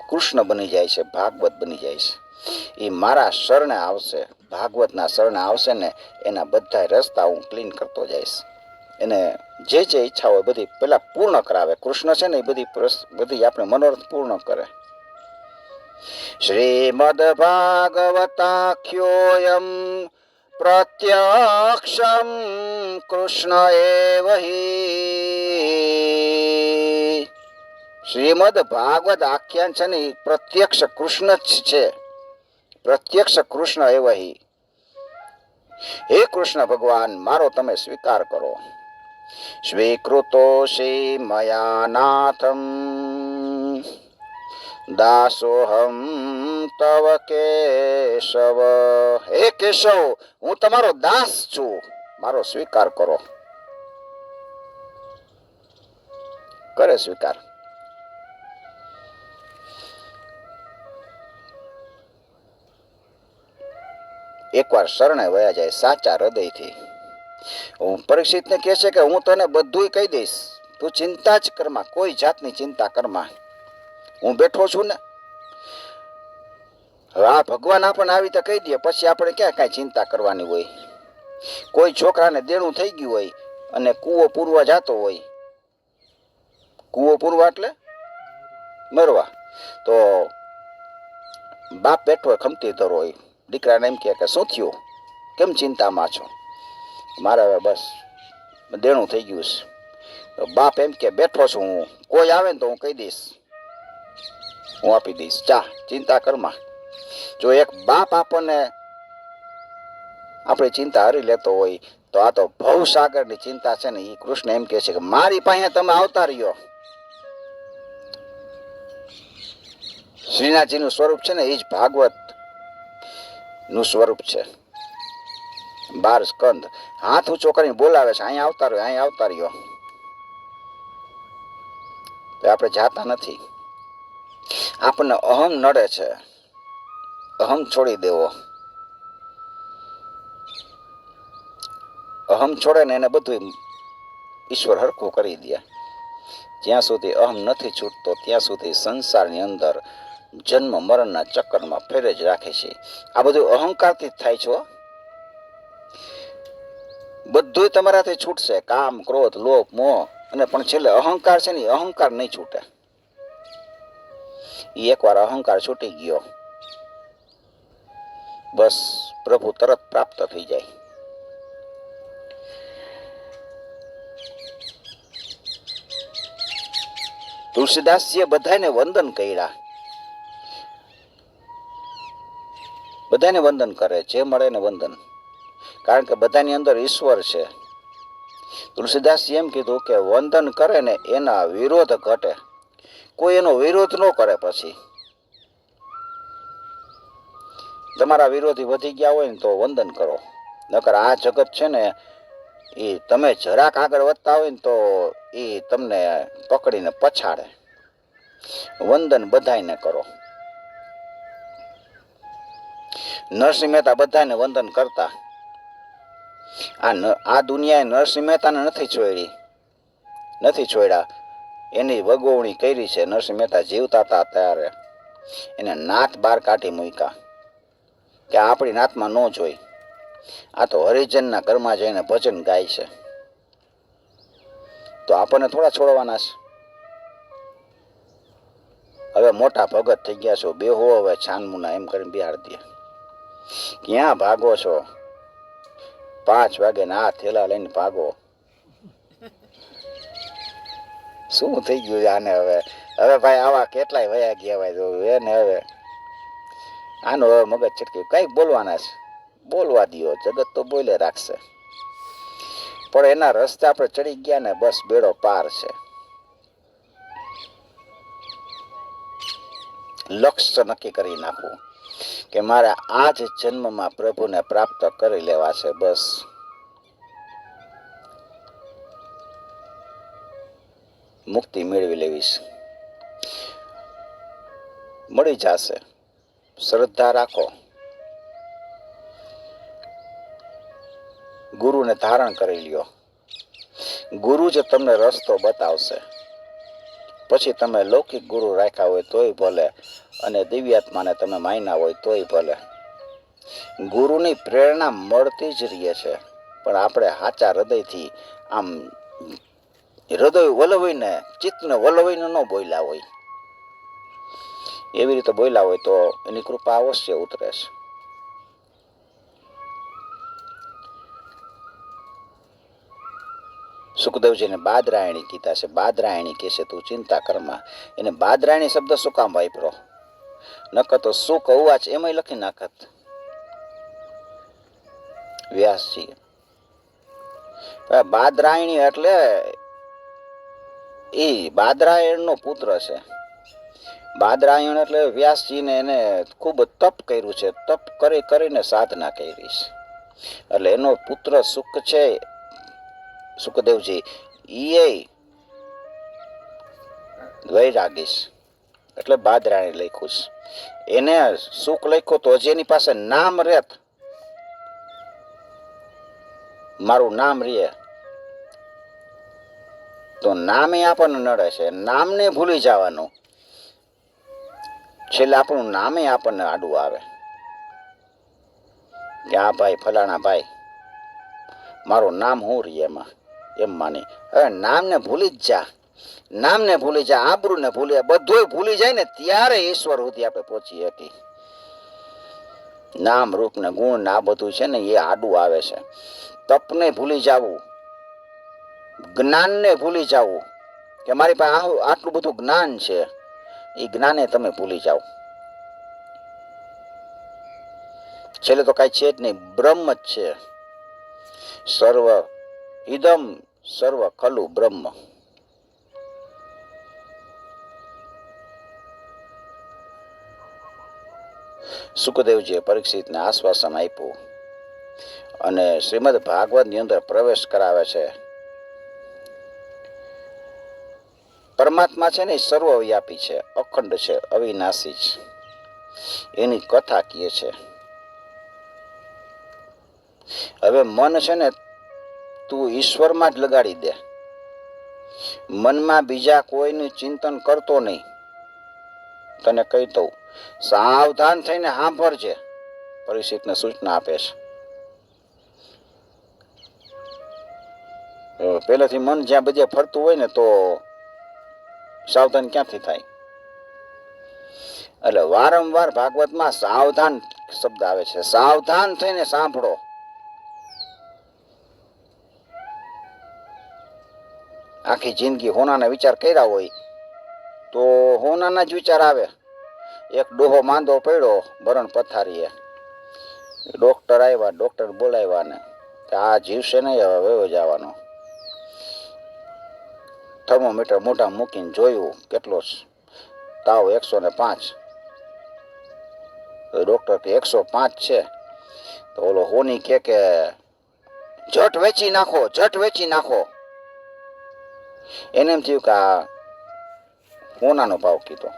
કૃષ્ણ બની જાય છે, ભાગવત બની જાય છે. એ મારા શરણે આવશે, ભાગવતના શરણે આવશે ને, એના બધા રસ્તા હું ક્લીન કરતો જઈશ. એને જે ઈચ્છા હોય બધી પેલા પૂર્ણ કરાવે. કૃષ્ણ છે ને એ બધી આપણે મનોરથ પૂર્ણ કરે. શ્રીમદ ભાગવતાખ્યોયમ પ્રત્યક્ષમ કૃષ્ણ એવ હિ. શ્રીમદ ભાગવત આખ્યાન છે ને એ પ્રત્યક્ષ કૃષ્ણ જ છે. પ્રત્યક્ષ કૃષ્ણ એવ હિ. હે કૃષ્ણ ભગવાન, મારો તમે સ્વીકાર કરો. સ્વીકૃતો શ્રી મયા નાથમ દાસોહમ તવ કેશવ. હે કેશવ, હું તમારો દાસ છું, મારો સ્વીકાર કરો. કરે સ્વીકાર. એકવાર શરણે વયા જાય સાચા હૃદયથી. પરીક્ષિતને કહે છે કે હું તને બધું કહી દઈશ, તું ચિંતા જ કરમાં, કોઈ જાતની ચિંતા કરમાં, હું બેઠો છું ને. હા, ભગવાન આપણને આવી રીતે કહી દે, પછી આપણે ક્યાં કાંઈ ચિંતા કરવાની હોય. કોઈ છોકરાને દેણું થઈ ગયું હોય અને કૂવો પૂરવા જતો હોય, કૂવો પૂરવા એટલે મરવા, તો બાપ બેઠો હોય, ખમતી ધરો હોય, દીકરાને એમ કે શું થયું? કેમ ચિંતામાં છો? મારે હવે બસ દેણું થઈ ગયું છે. તો બાપ એમ કે બેઠો છું હું, કોઈ આવે ને તો હું કહી દઈશ, હું આપી દઈશ, ચા ચિંતા કરમાં. જો એક બાપ આપણને આપણી ચિંતા હરી લેતો હોય તો આ તો ભવસાગરની ચિંતા છે ને એ કૃષ્ણ એમ કહે છે કે મારી પાસે તમે આવતા રહ્યો. શ્રીનાથજીનું સ્વરૂપ છે ને એ જ ભાગવત નું સ્વરૂપ છે. 12 સ્કંદ હાથ ઊંચો કરીને બોલાવે છે, અહીંયા આવતા રહ્યો, અહીંયા આવતા રહ્યો. તો આપણે જાતા નથી. આપણને અહમ નડે છે, અહમ છોડી દેવો. અહમ છોડે ને એને બધું ઈશ્વર હરખું કરી દે. જ્યાં સુધી અહમ નથી છૂટતો ત્યાં સુધી સંસારની અંદર જન્મ મરણના ચક્કરમાં ફેરે જ રાખે છે. આ બધું અહંકારથી જ થાય છે. બધું તમારાથી છૂટશે, કામ ક્રોધ લોભ મોહ, અને પણ છેલ્લે અહંકાર છે ને અહંકાર નહીં છૂટે. એકવાર અહંકાર છૂટી ગયો બસ પ્રભુ તરત પ્રાપ્ત થઈ જાય. તુલસીદાસજીએ બધાને વંદન કર્યા. બધાને વંદન કરે, જે મળે ને વંદન, કારણ કે બધાની અંદર ઈશ્વર છે. તુલસીદાસજી એમ કીધું કે વંદન કરે ને એના વિરોધ ઘટે. કોઈ એનો વિરોધ ન કરે. પછી તમારા વિરોધી વધી ગયા હોય ને તો વંદન કરો, નકર આ જગત છે ને એ તમે જરાક આગળ વધતા હોય ને તો એ તમને પકડીને પછાડે. વંદન બધાને કરો. નરસિંહ મહેતા બધાને વંદન કરતા. આ દુનિયાએ નરસિંહ મહેતાને નથી છોડ્યા. એની વગોવણી કરી છે. નરસિંહ મહેતા જીવતા હતા ત્યારે એને નાત બહાર કાઢી મૂક્યા કે આપણી નાતમાં ન જોઈ. આ તો હરિજનના ઘરમાં જઈને ભજન ગાય છે, તો આપણને થોડા છોડવાના છે. હવે મોટા ભગત થઈ ગયા છો, બેહો હવે છાનમુના એમ કરીને બિહાર દે. ક્યાં ભાગો છો? 5 વાગે ને આ થેલા લઈને ભાગો. શું થઈ ગયું આને? હવે ભાઈ આવા કેટલાય વયા ગયા ભાઈ એને. હવે આનો હવે મગજ છટક્યું. કઈક બોલવાના છે, બોલવા દો, જગત તો બોલે રાખશે. પણ એના રસ્તે આપણે ચડી ગયા ને બસ બેડો પાર છે. લક્ષ્ય નક્કી કરી નાખવું કે મારે આ જ જન્મમાં પ્રભુને પ્રાપ્ત કરી લેવા છે. બસ મુક્તિ મેળવી લેવી છે. મળી જશે. શ્રદ્ધા રાખો, ગુરુને ધારણ કરી લ્યો. ગુરુ જ તમને રસ્તો બતાવશે. પછી તમે લૌકિક ગુરુ રાખ્યા હોય તોય ભલે, અને દિવ્યાત્માને તમે માન્યા હોય તોય ભલે. ગુરુની પ્રેરણા મળતી જ રહે છે, પણ આપણે સાચા હૃદયથી આમ હૃદય વલવીને, ચિત્તને વલવીને ન બોલ્યા હોય. એવી રીતે બોલ્યા હોય તો એની કૃપા અવશ્ય ઉતરે છે. સુખદેવજીને બાદરાયણી કીધા છે. બાદરાયણી કહે છે તું ચિંતા કરમાં. એને બાદરાયણી શબ્દ શું કામ વાપરો? નકર તો સુખ અવાજ એમાં લખી નાખત વ્યાસજી. બાદરાયણી એટલે એ બાદરાયણ નો પુત્ર છે. બાદરાયણ એટલે વ્યાસજીને એને ખૂબ તપ કર્યું છે. તપ કરીને સાધના કરી છે. એટલે એનો પુત્ર સુખ છે સુખદેવજી, એ વૈરાગી છે. એટલે બાદરાયણ લખ્યું છે. એને સુખ લખ્યું તો હજી એની પાસે નામ રહેત, મારું નામ રે, તો નામે આપણને નડે છે. નામને ભૂલી જવાનું, છેલ્લે આપણું નામે આપણને આડું આવે કે આ ભાઈ ફલાણા ભાઈ, મારું નામ હું રે એમાં એમ માની. હવે નામને ભૂલી જ જા, નામને ભૂલી જા, આબરૂને ભૂલી, બધું ભૂલી જાય ને ત્યારે ઈશ્વર સુધી આપણે પહોંચી શકી. નામ રૂપ ને ગુણ ને આ બધું છે ને એ આડું આવે છે. તપને ભૂલી જવું, જ્ઞાનને ભૂલી જવું કે મારી પાસે આટલું બધું જ્ઞાન છે, એ જ્ઞાને તમે ભૂલી જાઓ. છેલ્લે તો કાંઈ છે જ નહીં, બ્રહ્મ જ છે. સર્વ ઇદમ સર્વ ખલુ બ્રહ્મ. સુખદેવજીએ પરીક્ષિતને આશ્વાસન આપ્યું અને શ્રીમદ ભાગવતની અંદર પ્રવેશ કરાવે છે. પરમાત્મા છે ને એ સર્વવ્યાપી છે, અખંડ છે, અવિનાશી છે. એની કથા કહે છે. હવે મન છે ને તું ઈશ્વરમાં જ લગાડી દે, મનમાં બીજા કોઈનું ચિંતન કરતો નહીં. તને કહી દઉં, સાવધાન થઈને સાંભળજે. પરીક્ષિતને સૂચના આપે છે. પહેલેથી મન જ્યાં બધે ફરતું હોય ને તો સાવધાન ક્યાંથી થાય? એટલે વારંવાર ભાગવતમાં સાવધાન શબ્દ આવે છે. સાવધાન થઈને સાંભળો. આખી જિંદગી હોનાના વિચાર કર્યા હોય તો હોનાના જ વિચાર આવે. એક ડોહો માંદો પડ્યો મરણ પથારીએ, ડોક્ટર આવ્યા, ડોક્ટર બોલાવ્યા ને કે આ જીવશે નહીં, હવે વયો જવાનો. થર્મોમીટર મોઢા મૂકીને જોયું કેટલો તાવ, 105. ડોક્ટર કે 105 છે. તો ઓલો હોની કે જટ વેચી નાખો, જટ વેચી નાખો. એને એમ થયું કે આ હોનાનો ભાવ કીધો.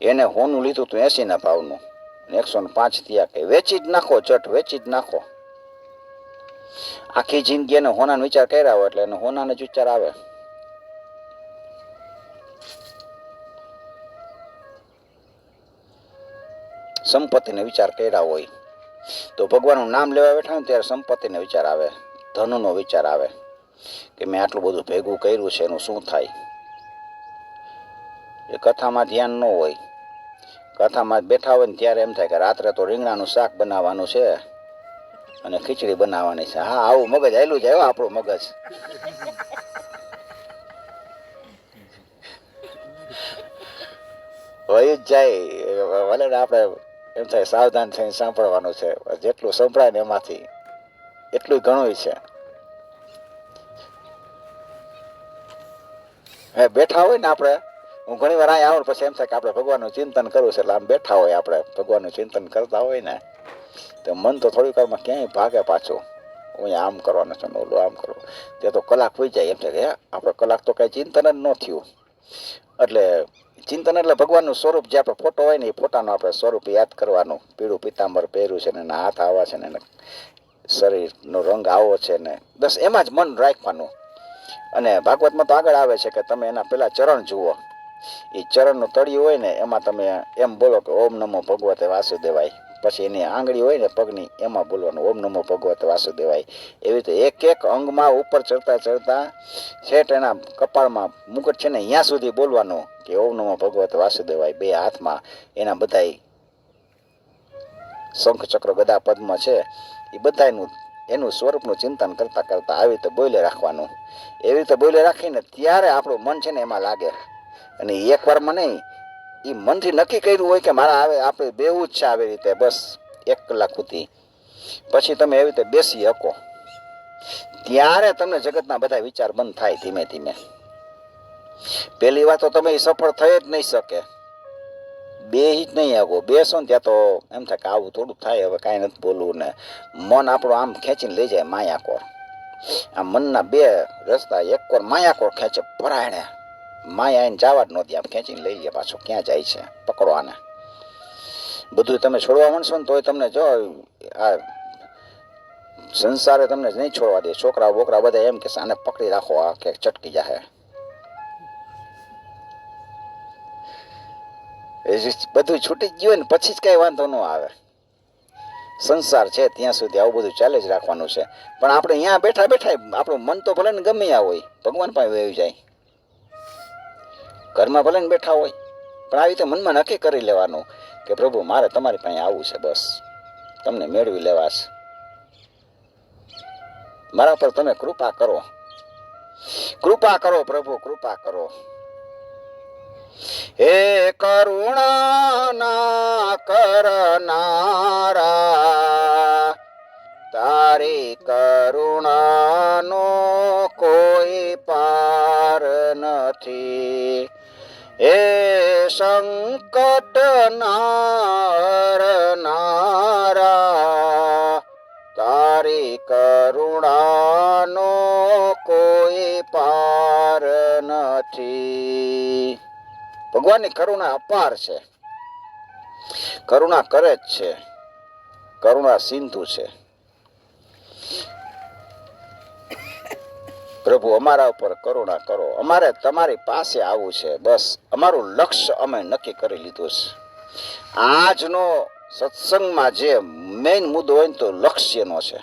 એને હોનું લીધું તું 80ના ભાવનું, 105 થયા. કે વેચી જ નાખો, જટ વેચી જ નાખો. આખી જિંદગી એને હોનાનો વિચાર કર્યા હોય એટલે એને હોનાનો જ વિચાર આવે. સંપત્તિને વિચાર કર્યા હોય તો ભગવાનનું નામ લેવા બેઠા હોય ત્યારે સંપત્તિને વિચાર આવે, ધનનો વિચાર આવે કે મેં આટલું બધું ભેગું કર્યું છે, એનું શું થાય? એ કથામાં ધ્યાન ન હોય. કથામાં બેઠા હોય ને ત્યારે એમ થાય કે રાત્રે તો રીંગણાનું શાક બનાવવાનું છે અને ખીચડી બનાવવાની છે. હા, આવું મગજ આયલું જાય આપણું મગજ. હોય જ જાય. ભલે ને આપણે એમ થાય સાવધાન થઈને સાંભળવાનું છે. જેટલું સંભળાય ને એમાંથી એટલું ઘણું છે. હે બેઠા હોય ને આપણે, હું ઘણી વાર અહીંયા આવું પછી એમ થાય કે આપણે ભગવાનનું ચિંતન કરવું છે. એટલે આમ બેઠા હોય આપણે ભગવાનનું ચિંતન કરતા હોય ને તો મન તો થોડીક વારમાં ક્યાંય ભાગે પાછું. હું આમ કરવાનું છે, ઓલું આમ કરવું. તે તો કલાક હોઈ જાય. એમ થાય કે આપણે કલાક તો કાંઈ ચિંતન જ ન થયું. એટલે ચિંતન એટલે ભગવાનનું સ્વરૂપ, જે આપણે ફોટો હોય ને એ ફોટાનું આપણે સ્વરૂપ યાદ કરવાનું. પીળું પિતાંબર પહેર્યું છે ને એના હાથ આવા છે ને શરીરનો રંગ આવો છે ને બસ એમાં જ મન રાખવાનું. અને ભાગવતમાં તો આગળ આવે છે કે તમે એના પેલા ચરણ જુઓ. એ ચરણનું તળિયું હોય ને એમાં તમે એમ બોલો કે ઓમ નમો ભગવતે વાસુદેવાય. પછી એની આંગળી હોય ને પગની એમાં બોલવાનું ઓમ નમો ભગવતે વાસુદેવાય. એવી રીતે એક એક અંગમાં ઉપર ચડતા ચડતા છેટ એના કપાળમાં મુકટ છે ને અહીંયા સુધી બોલવાનું કે ઓમ નમો ભગવતે વાસુદેવાય. બે હાથમાં એના બધાય શંખ ચક્ર ગદા પદ્મ છે એ બધાનું એનું સ્વરૂપનું ચિંતન કરતા કરતા આવી રીતે બોલે રાખવાનું. એવી રીતે બોલે રાખીને ત્યારે આપણું મન છે ને એમાં લાગે. અને એક વારમાં નહીં, એ મનથી નક્કી કર્યું હોય કે મારા આવે આપણે બેવું જ છે આવી રીતે બસ 1 કલાક સુધી. પછી તમે એવી રીતે બેસી શકો ત્યારે તમને જગતના બધા વિચાર બંધ થાય ધીમે ધીમે. પહેલી વાત તો તમે એ સફળ થઈ જ નહીં શકે. બે જ નહીં આવો બેસો ને ત્યાં તો એમ થાય કે આવું થોડું થાય, હવે કાંઈ નથી બોલવું ને મન આપણું આમ ખેંચીને લઈ જાય માયાકોર. આ મનના બે રસ્તા, એક કોર માયાકોર ખેંચે પરાયણે, માયા એને જવા જ નહોતી, આમ ખેંચીને લઈ લે પાછો. ક્યાં જાય છે પકડો આને. બધું તમે છોડવા માંડશો ને તોય તમને જો આ સંસારે તમને નહીં છોડવા દે. છોકરા બોકરા બધા એમ કે આને પકડી રાખો, આ કે ચટકી જાય. બધું છૂટી જ ગયું ને પછી જ કઈ વાંધો ન આવે. સંસાર છે ત્યાં સુધી આવું બધું ચાલે જ રાખવાનું છે. પણ આપણે અહીંયા બેઠા બેઠા આપણું મન તો ભલે ને ગમે ત્યાં હોય, ભગવાન પાસે વહી જાય. ઘરમાં ભલે ને બેઠા હોય પણ આવી રીતે મનમાં નક્કી કરી લેવાનું કે પ્રભુ મારે તમારી પાસે આવવું છે, બસ તમને મેળવી લેવા છે, મારા પર તમે કૃપા કરો, કૃપા કરો પ્રભુ, કૃપા કરો. હે કરુણા કરનારા, તારી કરુણાનો કોઈ પાર નથી. હે સંકટ નારનારા, તારી કરુણાનો કોઈ પાર નથી. ભગવાનની કરુણા અપાર છે, કરુણા કરે જ છે, કરુણા સિંધુ છે. પ્રભુ અમારા ઉપર કરુણા કરો, અમારે તમારી પાસે આવવું છે, બસ અમારું લક્ષ્ય અમે નક્કી કરી લીધું છે. આજનો સત્સંગમાં જે મેઇન મુદ્દો હોય ને તો લક્ષ્યનો છે.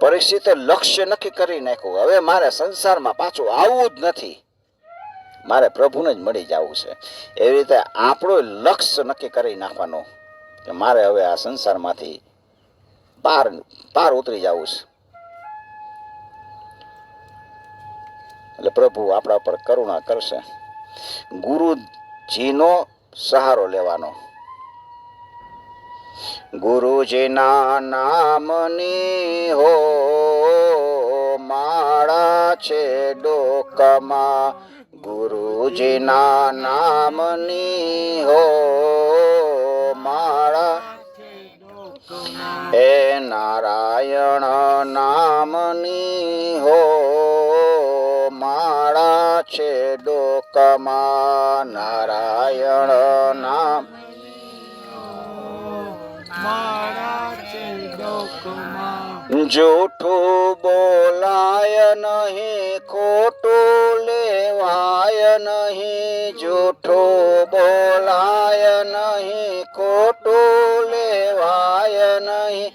પરીક્ષિતે લક્ષ્ય નક્કી કરી નાખ્યું, હવે મારે સંસારમાં પાછું આવવું જ નથી, મારે પ્રભુને જ મળી જવું છે. એવી રીતે આપણું લક્ષ્ય નક્કી કરી નાખવાનું કે મારે હવે આ સંસારમાંથી પાર ઉતરી જવું છે. એટલે પ્રભુ આપણા પર કરુણા કરશે. ગુરુજીનો સહારો લેવાનો. ગુરુજીના નામની હો માળા છે ડોકમાં, ગુરુજીના નામની હો માળા, હે નારાયણ નામની હો માળા છે ડોકમાં, નારાયણ નામ મારા છે ડોકમાં. જૂઠું બોલાય નહીં, ખોટું લેવાય નહીં, જૂઠું બોલાય નહીં, ખોટું લેવાય નહીં,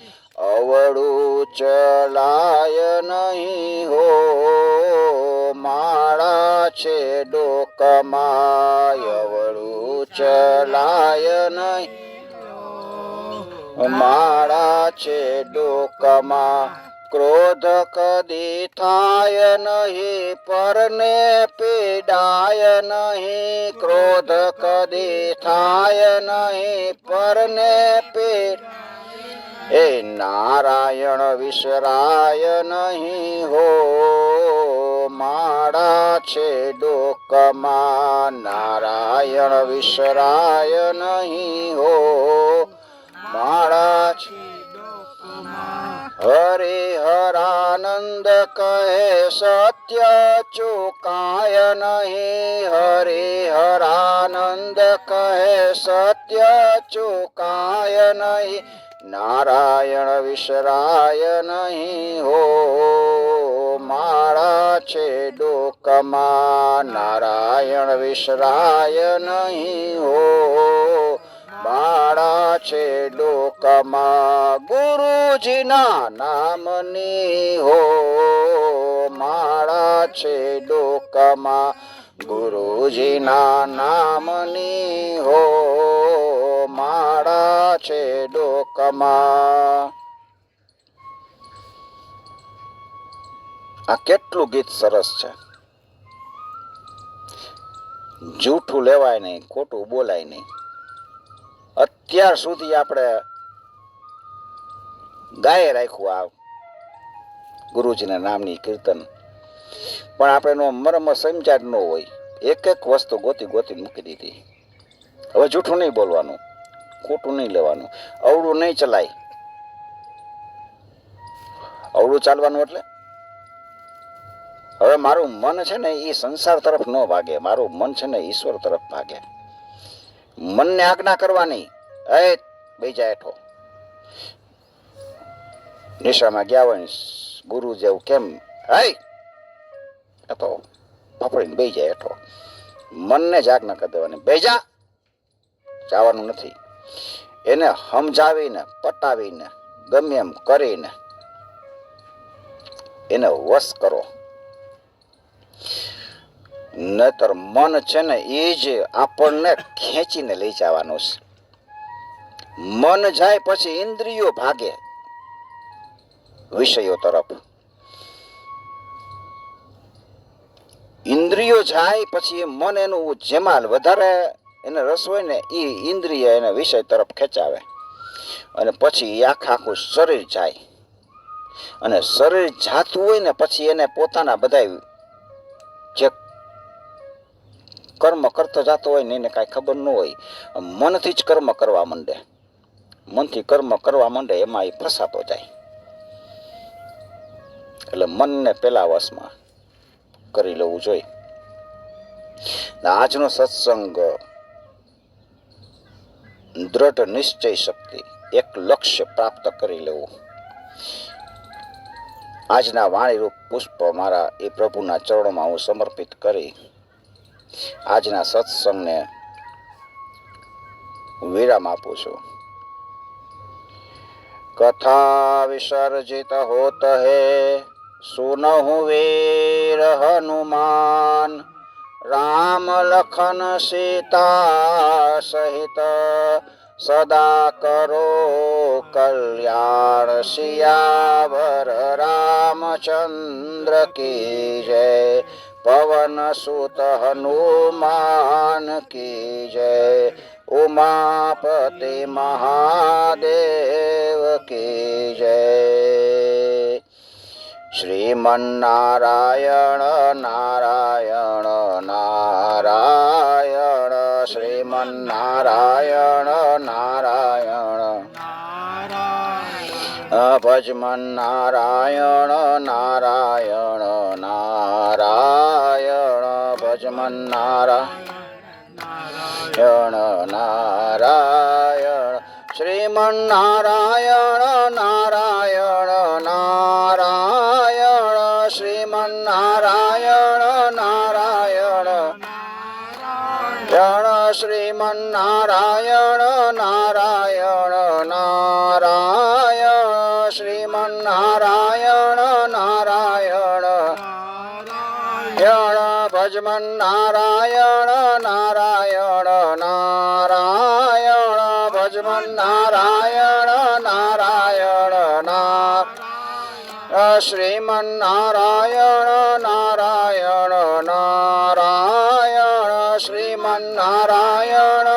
અવળું ચલાય નહીં હો માળા છે ડોકમાં, અવળું ચલાય નહીં માળા છે ડોકમાં. ક્રોધ કદી થાય નહીં, પરને પીડાય નહીં, ક્રોધ કદી થાય નહીં, પરને એ નારાયણ વિસરાય નહીં હો માળા છે ડોકમાં, નારાયણ વિસરાય નહીં હો માળા છે. હરિહરાનંદ કહે સત્ય ચુકાય નહીં, હરિહરાનંદ કહે સત્ય ચુકાય નહીં, નારાયણ વિસરાય નહીં હો માળા છે ડોકમાં, નારાયણ વિસરાય નહીં હો માળા છે ડોકમાં. ગુરુજીના નામની હો માળા છે ડોકમાં, ગુરુજીના નામની હો માળા છે ડોકમાં. આ કેટલું ગીત સરસ છે. જૂઠું લેવાય નહીં, ખોટું બોલાય નહીં. અત્યાર સુધી આપણે ગાયે રાખ્યું આ ગુરુજીના નામની કીર્તન, પણ આપણે એનો મર્મ સમજાત ન હોય, એક એક વસ્તુ ગોતી ગોતી મૂકી દીધી. હવે જૂઠું નહીં બોલવાનું, ખોટું નહીં લેવાનું, અવળું નહીં ચલાય. અવળું ચાલવાનું એટલે હવે મારું મન છે ને એ સંસાર તરફ ન ભાગે, મારું મન છે ને ઈશ્વર તરફ ભાગે. મનને આજ્ઞા કરવાની, એ બેજા હેઠો. નિશામાં ગયા હોય ગુરુ જેવું કેમ તો પકડીને બે જાય હેઠો. મનને જ આજ્ઞા કરી દેવાની, બેજા જવાનું નથી. એને સમજાવીને પટાવીને ગમે એમ કરીને એને વશ કરો. નહીતર મન છે ને એ જ આપણને ખેંચીને લઈ જવાનું છે. મન જાય પછી ઇન્દ્રિયો ભાગે વિષયો તરફ. ઇન્દ્રિયો જાય પછી એ મન એનું જેમાં વધારે એને રસ હોય ને એ ઇન્દ્રિય એને વિષય તરફ ખેંચાવે અને પછી એ આખું શરીર જાય. અને શરીર જાતું હોય ને પછી એને પોતાના બધા જે કર્મ કરતો જતો હોય ને એને કાંઈ ખબર ન હોય, મનથી જ કર્મ કરવા માંડે. મનથી કર્મ કરવા માંડે એમાં એ ફસાતો જાય. એટલે મનને પેલા વશમાં કરી લેવું જોઈએ. આજનો સત્સંગ દ્રઢ નિશ્ચય શક્તિ, એક લક્ષ્ય પ્રાપ્ત કરી લેવું. આજના વાણીરૂપ પુષ્પ મારા એ પ્રભુના ચરણોમાં હું સમર્પિત કરી આજના સત્સંગને વિરામ આપું છું. કથા વિસર્જિત હોત હે સુનહુ વીર હનુમાન, રામ લખન સીતા સહિત સદા કરો કલ્યાણ. સિયાવર રામચંદ્ર કી જય, પવન સુત હનુમાન કી જય, ઉમાપતિ મહાદેવ કી જય. શ્રીમન્નારાયણ નારાયણ નારાયણ, શ્રીમન્નારાયણ નારાયણ ભજમન નારાયણ નારાયણ નારાયણ, ભજમન નારાયણ નારાયણ, શ્રીમન્નારાયણ નારાયણ નારાયણ, શ્રીમન્નારાયણ નારાયણ શ્રીમન્નારાયણ નારાયણ નારાયણ, શ્રીમન્નારાયણ નારાયણ ભજમન નારાયણ નારાયણ નારાયણ, ભજમન નારાયણ નારાયણ નારાયણ, શ્રીમન્નારાયણ નારાયણ નારાયણ, શ્રીમન્નારાયણ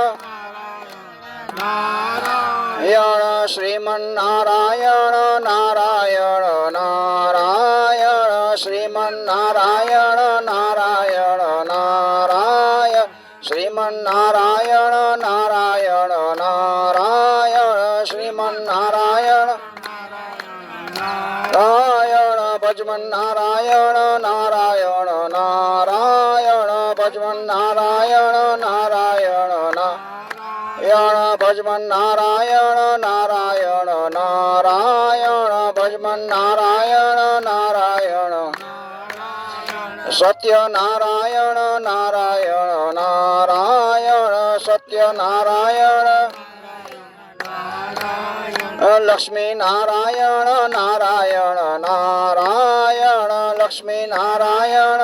નારાયણ, શ્રીમન્નારાયણ નારાયણ નારાયણ, શ્રીમન્નારાયણ નારાયણ નારાયણ, શ્રીમન્નારાયણ નારાયણ નારાયણ, શ્રીમન્નારાયણ નારાયણ ભજમન નારાયણ નારાયણ નારાયણ, ભજમન નારાયણ નારાયણ નારાયણ, ભજમન નારાયણ નારાયણ નારાયણ, ભજમન નારાયણ નારાયણ, સત્ય નારાયણ નારાયણ નારાયણ, સત્ય નારાયણ લક્ષ્મી નારાયણ નારાયણ નારાયણ, લક્ષ્મી નારાયણ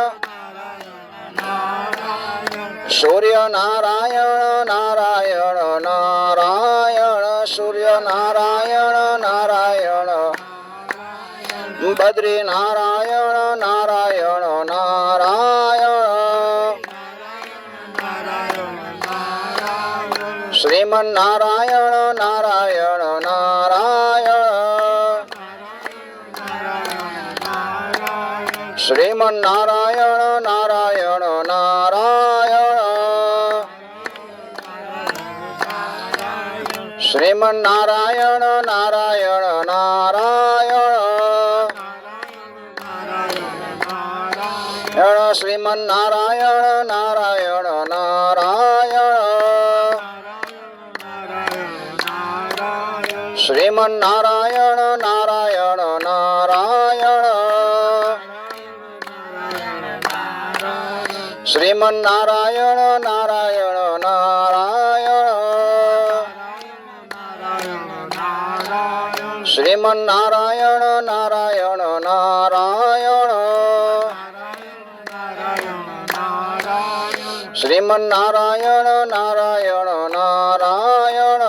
સૂર્ય નારાયણ નારાયણ નારાયણ, સૂર્ય નારાયણ નારાયણ, બદ્રી નારાયણ નારાયણ નારાયણ, શ્રીમન્નારાયણ નારાયણ નારાયણ, શ્રીમન્નારાયણ નારાયણ નારાયણ, શ્રીમન્નારાયણ નારાયણ નારાયણ, શ્રીમન્નારાયણ નારાયણ નારાયણ, શ્રીમન્નારાયણ નારાયણ નારાયણ, શ્રીમન્નારાયણ નારાયણ નારાયણ, શ્રીમન્નારાયણ નારાયણ નારાયણ, શ્રીમન્નારાયણ નારાયણ નારાયણ,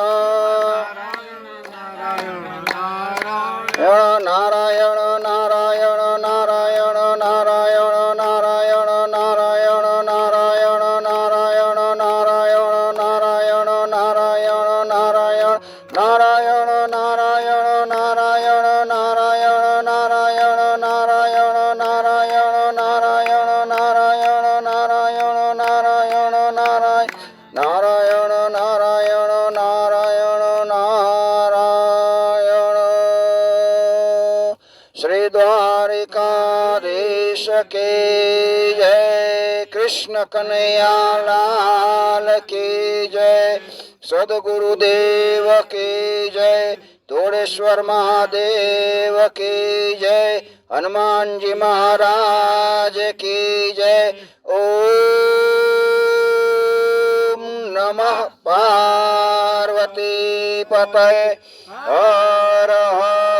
નારાયણ નારાયણ નારાયણ નારાયણ શ્રી દ્વારિકાધીશ કે જય કૃષ્ણ કનૈયા લાલ કી જય સદગુરુદેવ કી જય ધોળેશ્વર મહાદેવ કી જય હનુમાનજી મહારાજ કી જય ઓમ નમઃ પાર્વતી પતય હર હર